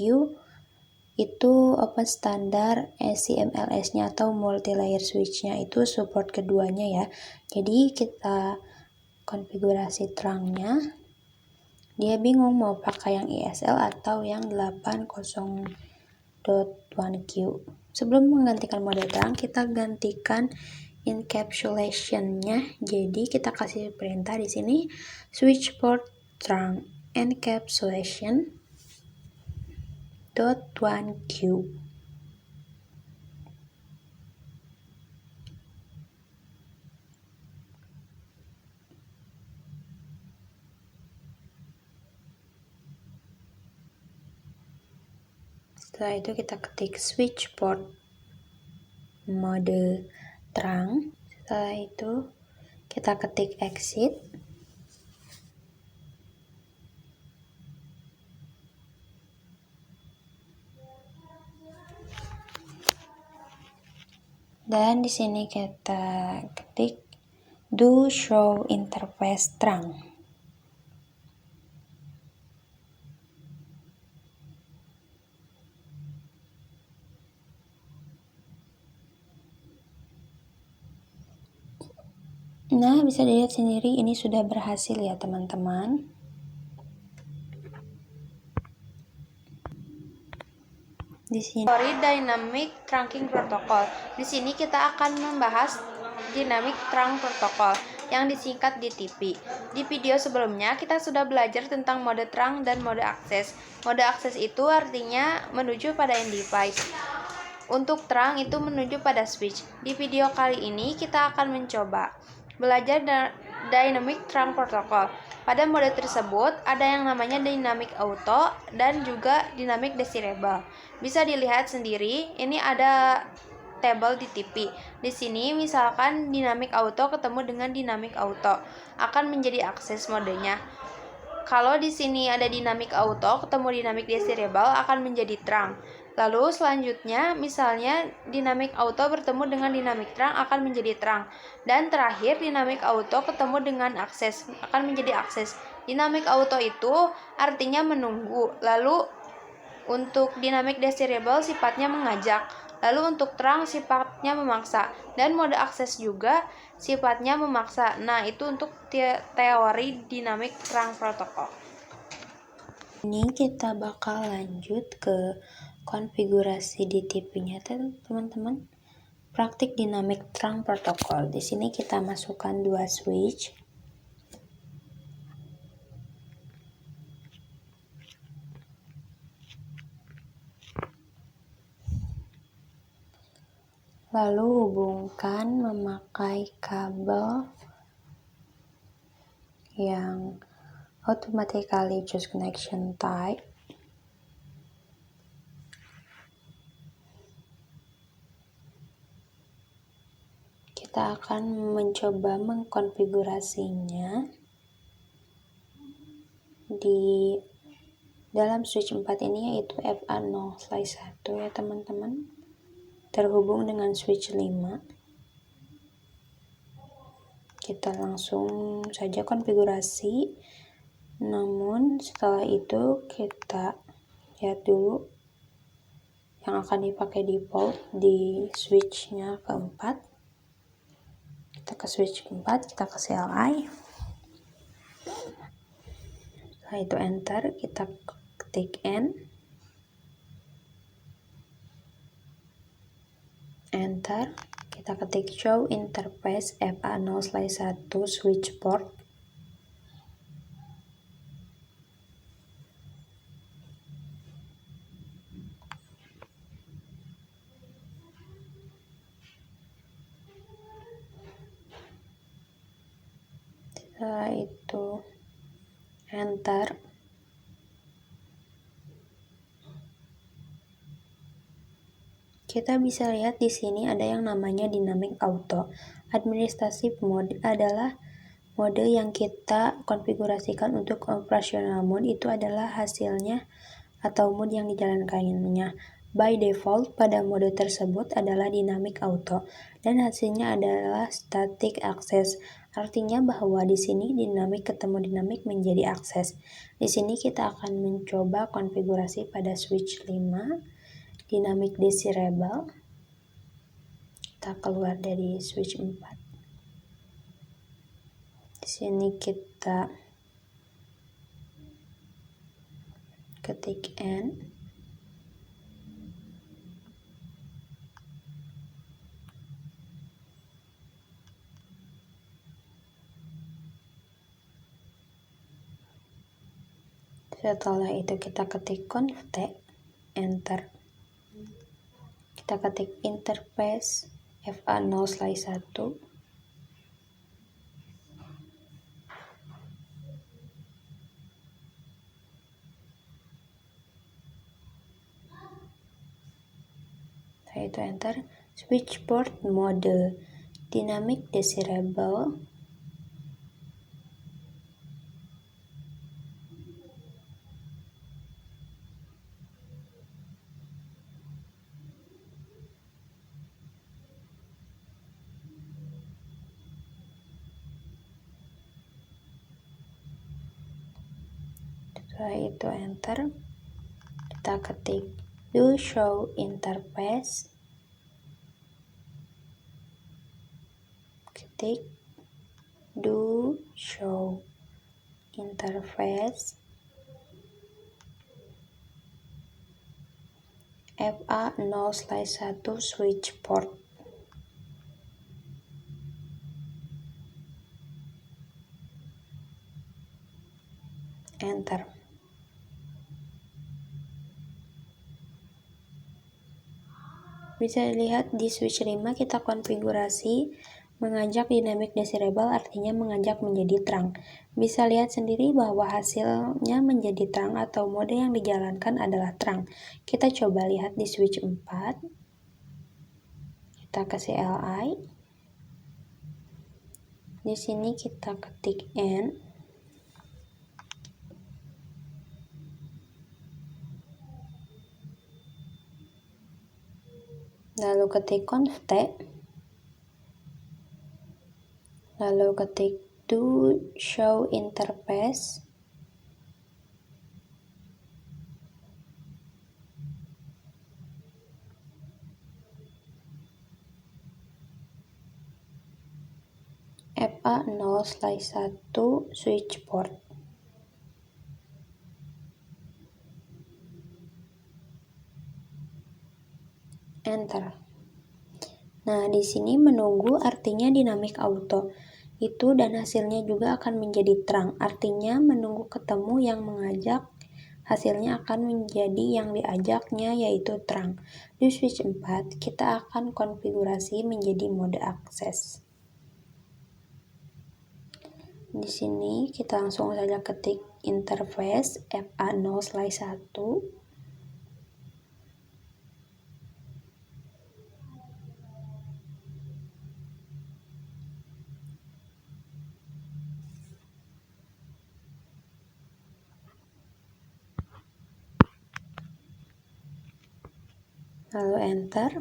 itu open standar CMLS-nya atau multi-layer switch-nya itu support keduanya ya. Jadi kita konfigurasi trunknya, dia bingung mau pakai yang ISL atau yang 802.1Q. Sebelum menggantikan mode trunk, kita gantikan encapsulation-nya. Jadi kita kasih perintah di sini switch port trunk encapsulation .1Q. Setelah itu kita ketik switch port mode trunk. Setelah itu kita ketik exit. Dan di sini kita ketik do show interface trunk. Nah, bisa dilihat sendiri ini sudah berhasil ya teman-teman. Di sini Dynamic Trunking Protocol. Di sini kita akan membahas Dynamic Trunk Protocol yang disingkat DTP. Di video sebelumnya kita sudah belajar tentang mode trunk dan mode akses. Mode akses itu artinya menuju pada end device. Untuk trunk itu menuju pada switch. Di video kali ini kita akan mencoba belajar Dynamic Trunk Protocol. Pada mode tersebut ada yang namanya Dynamic Auto dan juga Dynamic Desirable. Bisa dilihat sendiri, ini ada tabel DTP. Di sini misalkan Dynamic Auto ketemu dengan Dynamic Auto, akan menjadi akses modenya. Kalau di sini ada Dynamic Auto ketemu Dynamic Desirable akan menjadi trunk. Lalu selanjutnya misalnya Dynamic Auto bertemu dengan Dynamic Trunk akan menjadi trunk. Dan terakhir Dynamic Auto ketemu dengan akses akan menjadi akses. Dynamic Auto itu artinya menunggu. Lalu untuk Dynamic Desirable sifatnya mengajak. Lalu untuk trunk sifatnya memaksa. Dan mode akses juga sifatnya memaksa. Nah, itu untuk teori Dynamic Trunk Protocol. Ini kita bakal lanjut ke konfigurasi DTP-nya teman-teman. Praktik dinamik terang protokol. Di sini kita masukkan 2 switch. Lalu hubungkan memakai kabel yang automatically choose connection type. Kita akan mencoba mengkonfigurasinya di dalam switch 4 ini, yaitu FA0/1 ya teman-teman, terhubung dengan switch 5. Kita langsung saja konfigurasi, namun setelah itu kita lihat dulu yang akan dipakai default di switchnya keempat. Kita ke switch keempat, kita ke CLI, setelah itu enter, kita ketik enter, kita ketik show interface FA0/1 switch port. Setelah itu enter, kita bisa lihat di sini ada yang namanya dynamic auto. Administrative mode adalah mode yang kita konfigurasikan untuk operational mode, itu adalah hasilnya atau mode yang dijalankannya. By default pada mode tersebut adalah dynamic auto dan hasilnya adalah static access. Artinya bahwa di sini dinamik ketemu dinamik menjadi akses. Di sini kita akan mencoba konfigurasi pada switch 5 dynamic desirable. Kita keluar dari switch 4. Di sini kita ketik N. Setelah itu kita ketik config, enter. Kita ketik interface FA0/1. Setelah itu enter. Switch port mode dynamic desirable. Setelah itu enter, kita ketik do show interface, ketik do show interface FA0/1 switch port. Enter. Bisa dilihat di switch 5 kita konfigurasi mengajak dynamic desirable, artinya mengajak menjadi terang. Bisa lihat sendiri bahwa hasilnya menjadi terang atau mode yang dijalankan adalah terang. Kita coba lihat di switch 4. Kita ke CLI. Di sini kita ketik N. Lalu ketik config. Lalu ketik do show interface. FA0/1 switch port. Enter. Nah, di sini menunggu artinya dynamic auto. Itu dan hasilnya juga akan menjadi terang. Artinya menunggu ketemu yang mengajak, hasilnya akan menjadi yang diajaknya yaitu terang. Di switch 4, kita akan konfigurasi menjadi mode akses. Di sini kita langsung saja ketik interface FA0/1. Lalu enter.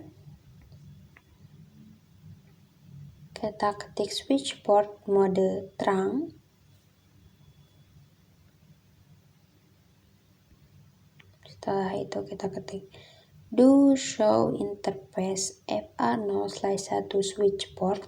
Kita ketik switch port mode terang. Setelah itu kita ketik do show interface FA0/1 switch port.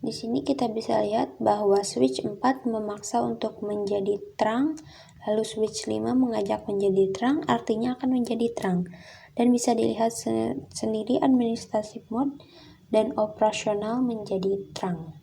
Di sini kita bisa lihat bahwa switch 4 memaksa untuk menjadi terang, lalu switch 5 mengajak menjadi terang, artinya akan menjadi terang. Dan bisa dilihat sendiri administratif mode dan operasional menjadi terang.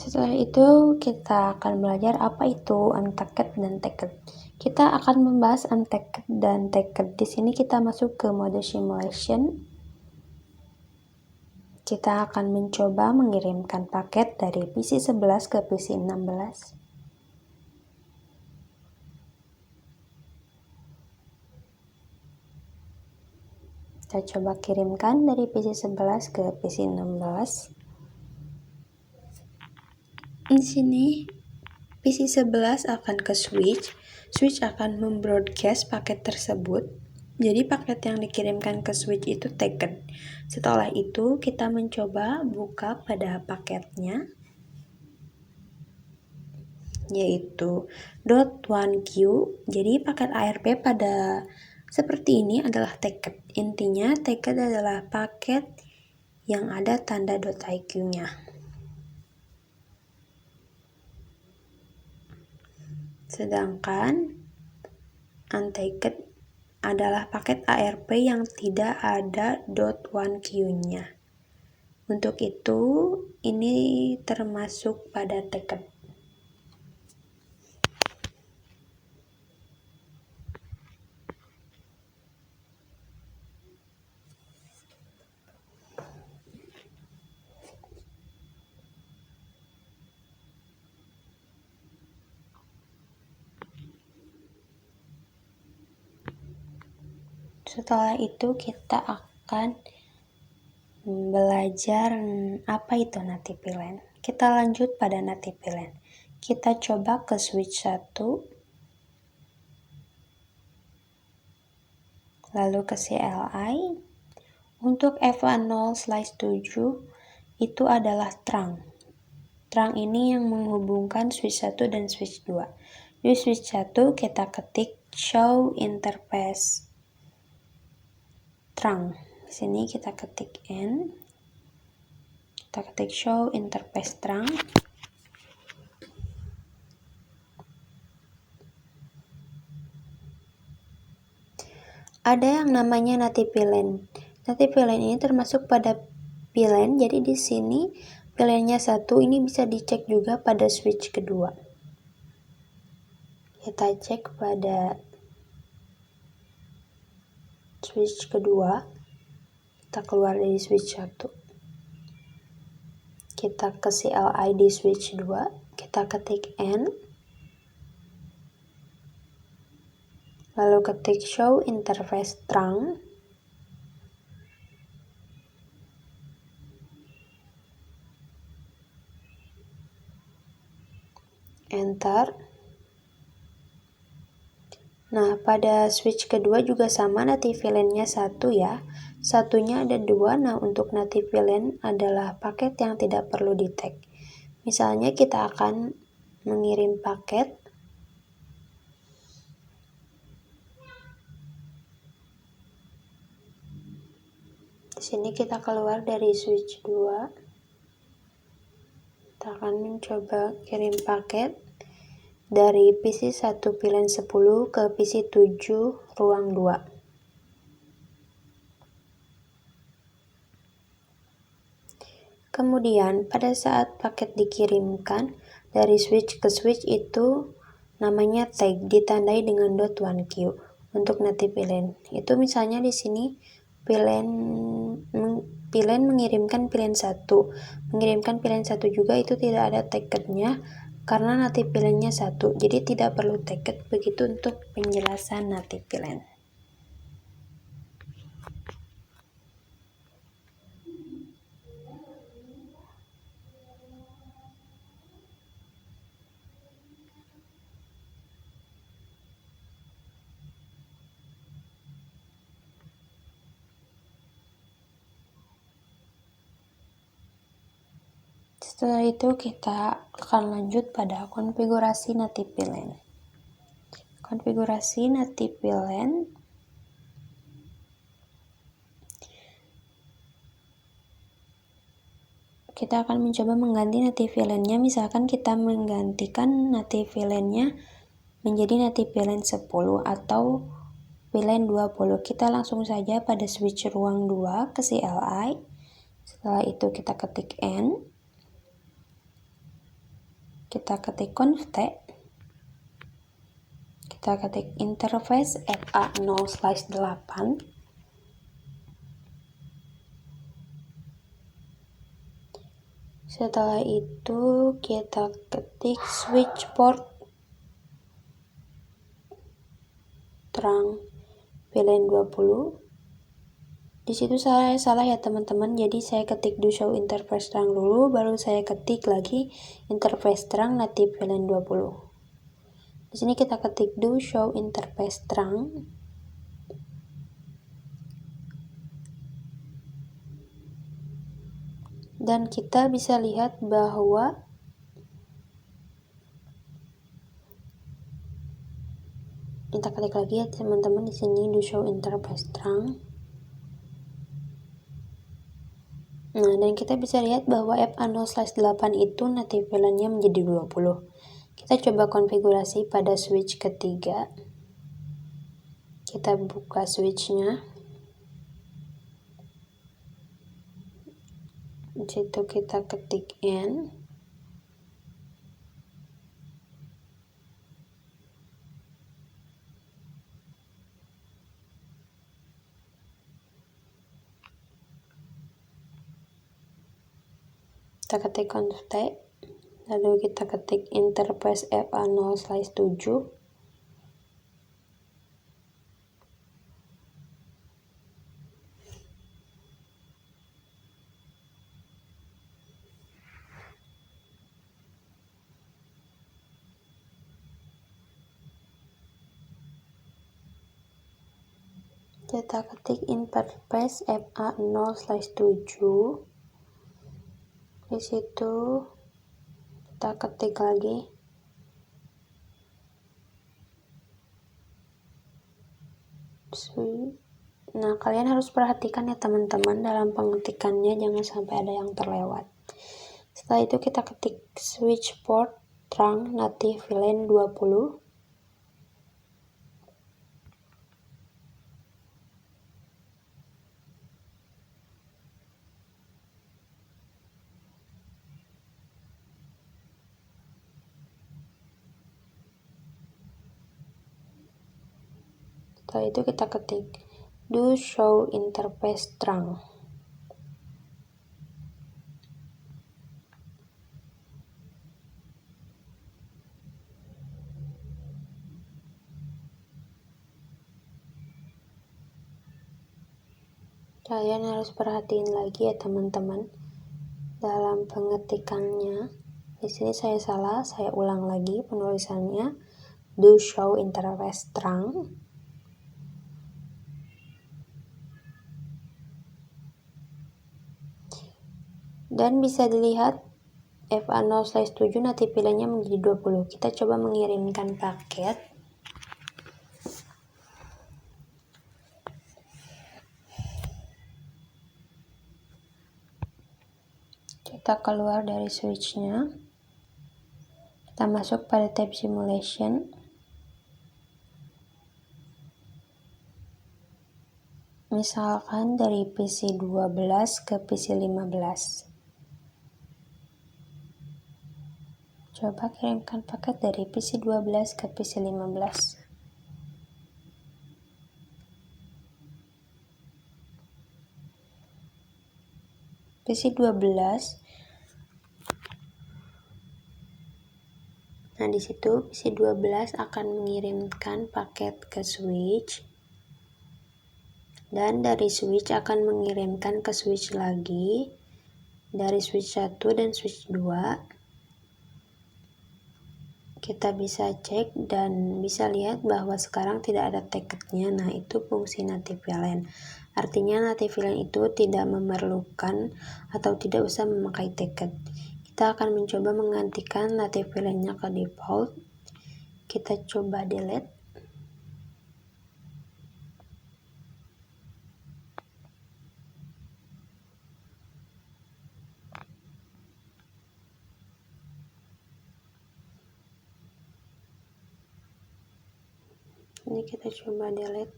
Setelah itu kita akan belajar apa itu untagged dan tagged. Kita akan membahas untagged dan tagged. Di sini kita masuk ke mode simulation. Kita akan mencoba mengirimkan paket dari PC 11 ke PC 16. Kita coba kirimkan dari PC 11 ke PC 16. Di sini PC 11 akan ke switch akan membroadcast paket tersebut. Jadi paket yang dikirimkan ke switch itu tagged. Setelah itu kita mencoba buka pada paketnya, yaitu .1Q. Jadi paket ARP pada seperti ini adalah tagged. Intinya tagged adalah paket yang ada tanda .iq-nya. Sedangkan untagged adalah paket ARP yang tidak ada .1Q-nya. Untuk itu, ini termasuk pada tagged. Setelah itu kita akan belajar apa itu native VLAN. Kita lanjut pada native VLAN. Kita coba ke switch 1, lalu ke CLI. Untuk FA0/7 itu adalah terang. Terang ini yang menghubungkan switch 1 dan switch 2. Di switch 1 kita ketik show interface terang. Di sini kita ketik N. Kita ketik show interface terang. Ada yang namanya native VLAN. Native VLAN ini termasuk pada VLAN. Jadi di sini VLAN-nya 1 ini bisa dicek juga pada switch kedua. Kita cek pada switch kedua. Kita keluar dari switch 1. Kita ke CLI di switch 2. Kita ketik N. Lalu ketik show interface terang. Enter. Nah, pada switch kedua juga sama, native line-nya 1 ya. Satunya ada 2, nah untuk native line adalah paket yang tidak perlu di tag. Misalnya kita akan mengirim paket. Di sini kita keluar dari switch 2. Kita akan mencoba kirim paket dari PC 1 pilihan 10 ke PC 7 ruang 2. Kemudian pada saat paket dikirimkan dari switch ke switch itu namanya tag, ditandai dengan .1q untuk native line. Itu misalnya di sini pilihan mengirimkan pilihan 1. Mengirimkan pilihan 1 juga itu tidak ada tagnya karena native line-nya 1. Jadi tidak perlu tag. Begitu untuk penjelasan native line. Setelah itu kita akan lanjut pada konfigurasi native line. Konfigurasi native line kita akan mencoba mengganti native line-nya. Misalkan kita menggantikan native line-nya menjadi native line 10 atau line 20. Kita langsung saja pada switch ruang 2 ke CLI. Setelah itu kita ketik N. Kita ketik conft. Kita ketik interface FA0/8. Setelah itu kita ketik switch port terang pilihan 20. Di situ saya salah ya teman-teman, jadi saya ketik do show interface terang dulu, baru saya ketik lagi interface terang native pilihan 20. Di sini kita ketik do show interface terang. Dan kita bisa lihat bahwa kita ketik lagi ya teman-teman, di sini do show interface terang. Nah, dan kita bisa lihat bahwa FA0/8 itu native line-nya menjadi 20. Kita coba konfigurasi pada switch ketiga. Kita buka switch-nya. Di situ kita ketik N. Kita ketik conft, lalu kita ketik interface FA0/7. Kita ketik interface FA0/7. Di situ kita ketik lagi Nah, kalian harus perhatikan ya teman-teman dalam pengetikannya, jangan sampai ada yang terlewat. Setelah itu kita ketik switch port terang native line 20. Setelah itu kita ketik do show interface terang. Kalian harus perhatiin lagi ya teman-teman dalam pengetikannya. Di sini saya salah, saya ulang lagi penulisannya. do show interface terang. Dan bisa dilihat FA0/7 native VLAN-nya menjadi 20. Kita coba mengirimkan paket. Kita keluar dari switch-nya. Kita masuk pada tab simulation. Misalkan dari PC 12 ke PC 15. Coba kirimkan paket dari PC 12 ke PC 15. PC 12. Nah, di situ PC 12 akan mengirimkan paket ke switch. Dan dari switch akan mengirimkan ke switch lagi. Dari switch 1 dan switch 2. Kita bisa cek dan bisa lihat bahwa sekarang tidak ada tiketnya. Nah, itu fungsi native VLAN. Artinya native VLAN itu tidak memerlukan atau tidak usah memakai tiket. Kita akan mencoba menggantikan native VLAN-nya ke default. Kita coba delete. Ini kita coba delete.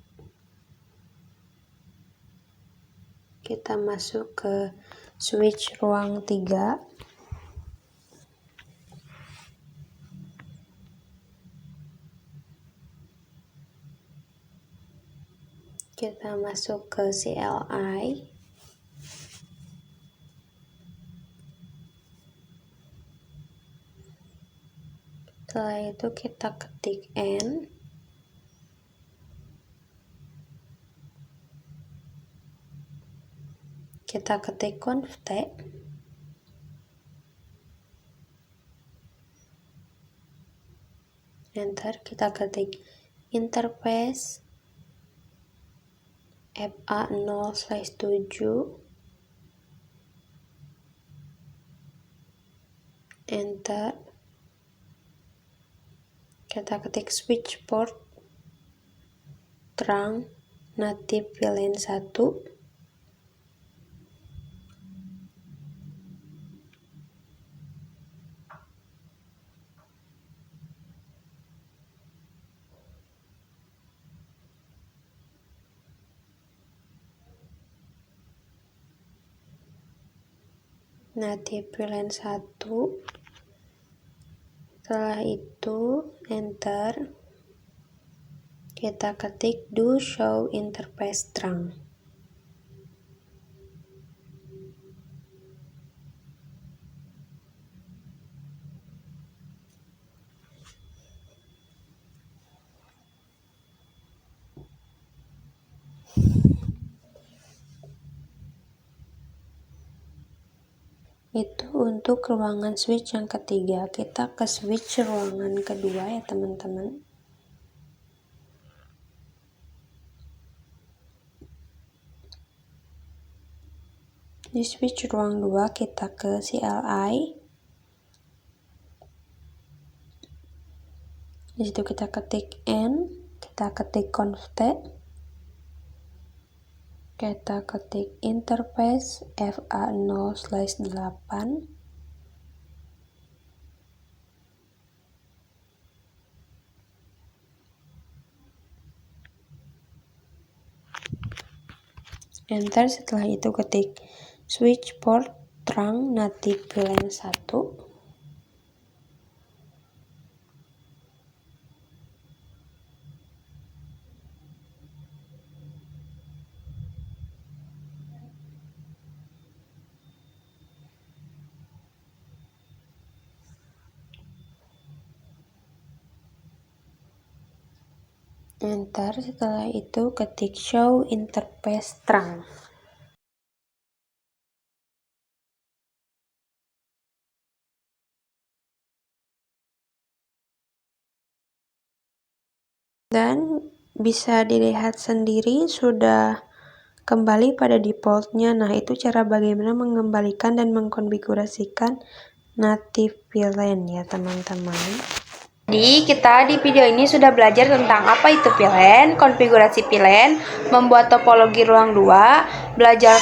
Kita masuk ke switch ruang 3. Kita masuk ke CLI. Setelah itu kita ketik N. Kita ketik conft. Enter. Kita ketik interface FA0/7. Enter. Kita ketik switch port terang native VLAN 1. Native VLAN 1. Setelah itu enter. Kita ketik do show interface terang. Itu untuk ruangan switch yang ketiga. Kita ke switch ruangan kedua ya teman-teman. Di switch ruang 2 kita ke CLI. Di situ kita ketik N, kita ketik conft. Kita ketik interface FA0/8. Enter. Setelah itu ketik switch port terang native VLAN 1. Enter. Setelah itu ketik show interface terang. Dan bisa dilihat sendiri sudah kembali pada defaultnya. Nah, itu cara bagaimana mengembalikan dan mengkonfigurasikan native VLAN ya teman-teman. Jadi kita di video ini sudah belajar tentang apa itu VLAN, konfigurasi VLAN, membuat topologi ruang 2, belajar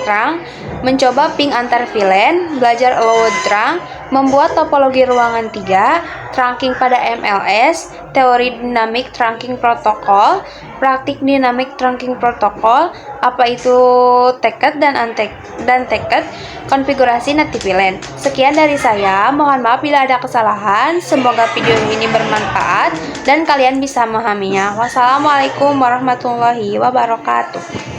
trunk, mencoba ping antar VLAN, belajar allowed trunk, membuat topologi ruangan 3, trunking pada MLS, teori dinamik trunking protokol, praktik dinamik trunking protokol, apa itu tagged dan tagged, konfigurasi native VLAN. Sekian dari saya, mohon maaf bila ada kesalahan. Semoga video ini bermanfaat dan kalian bisa memahaminya. Wassalamualaikum warahmatullahi wabarakatuh.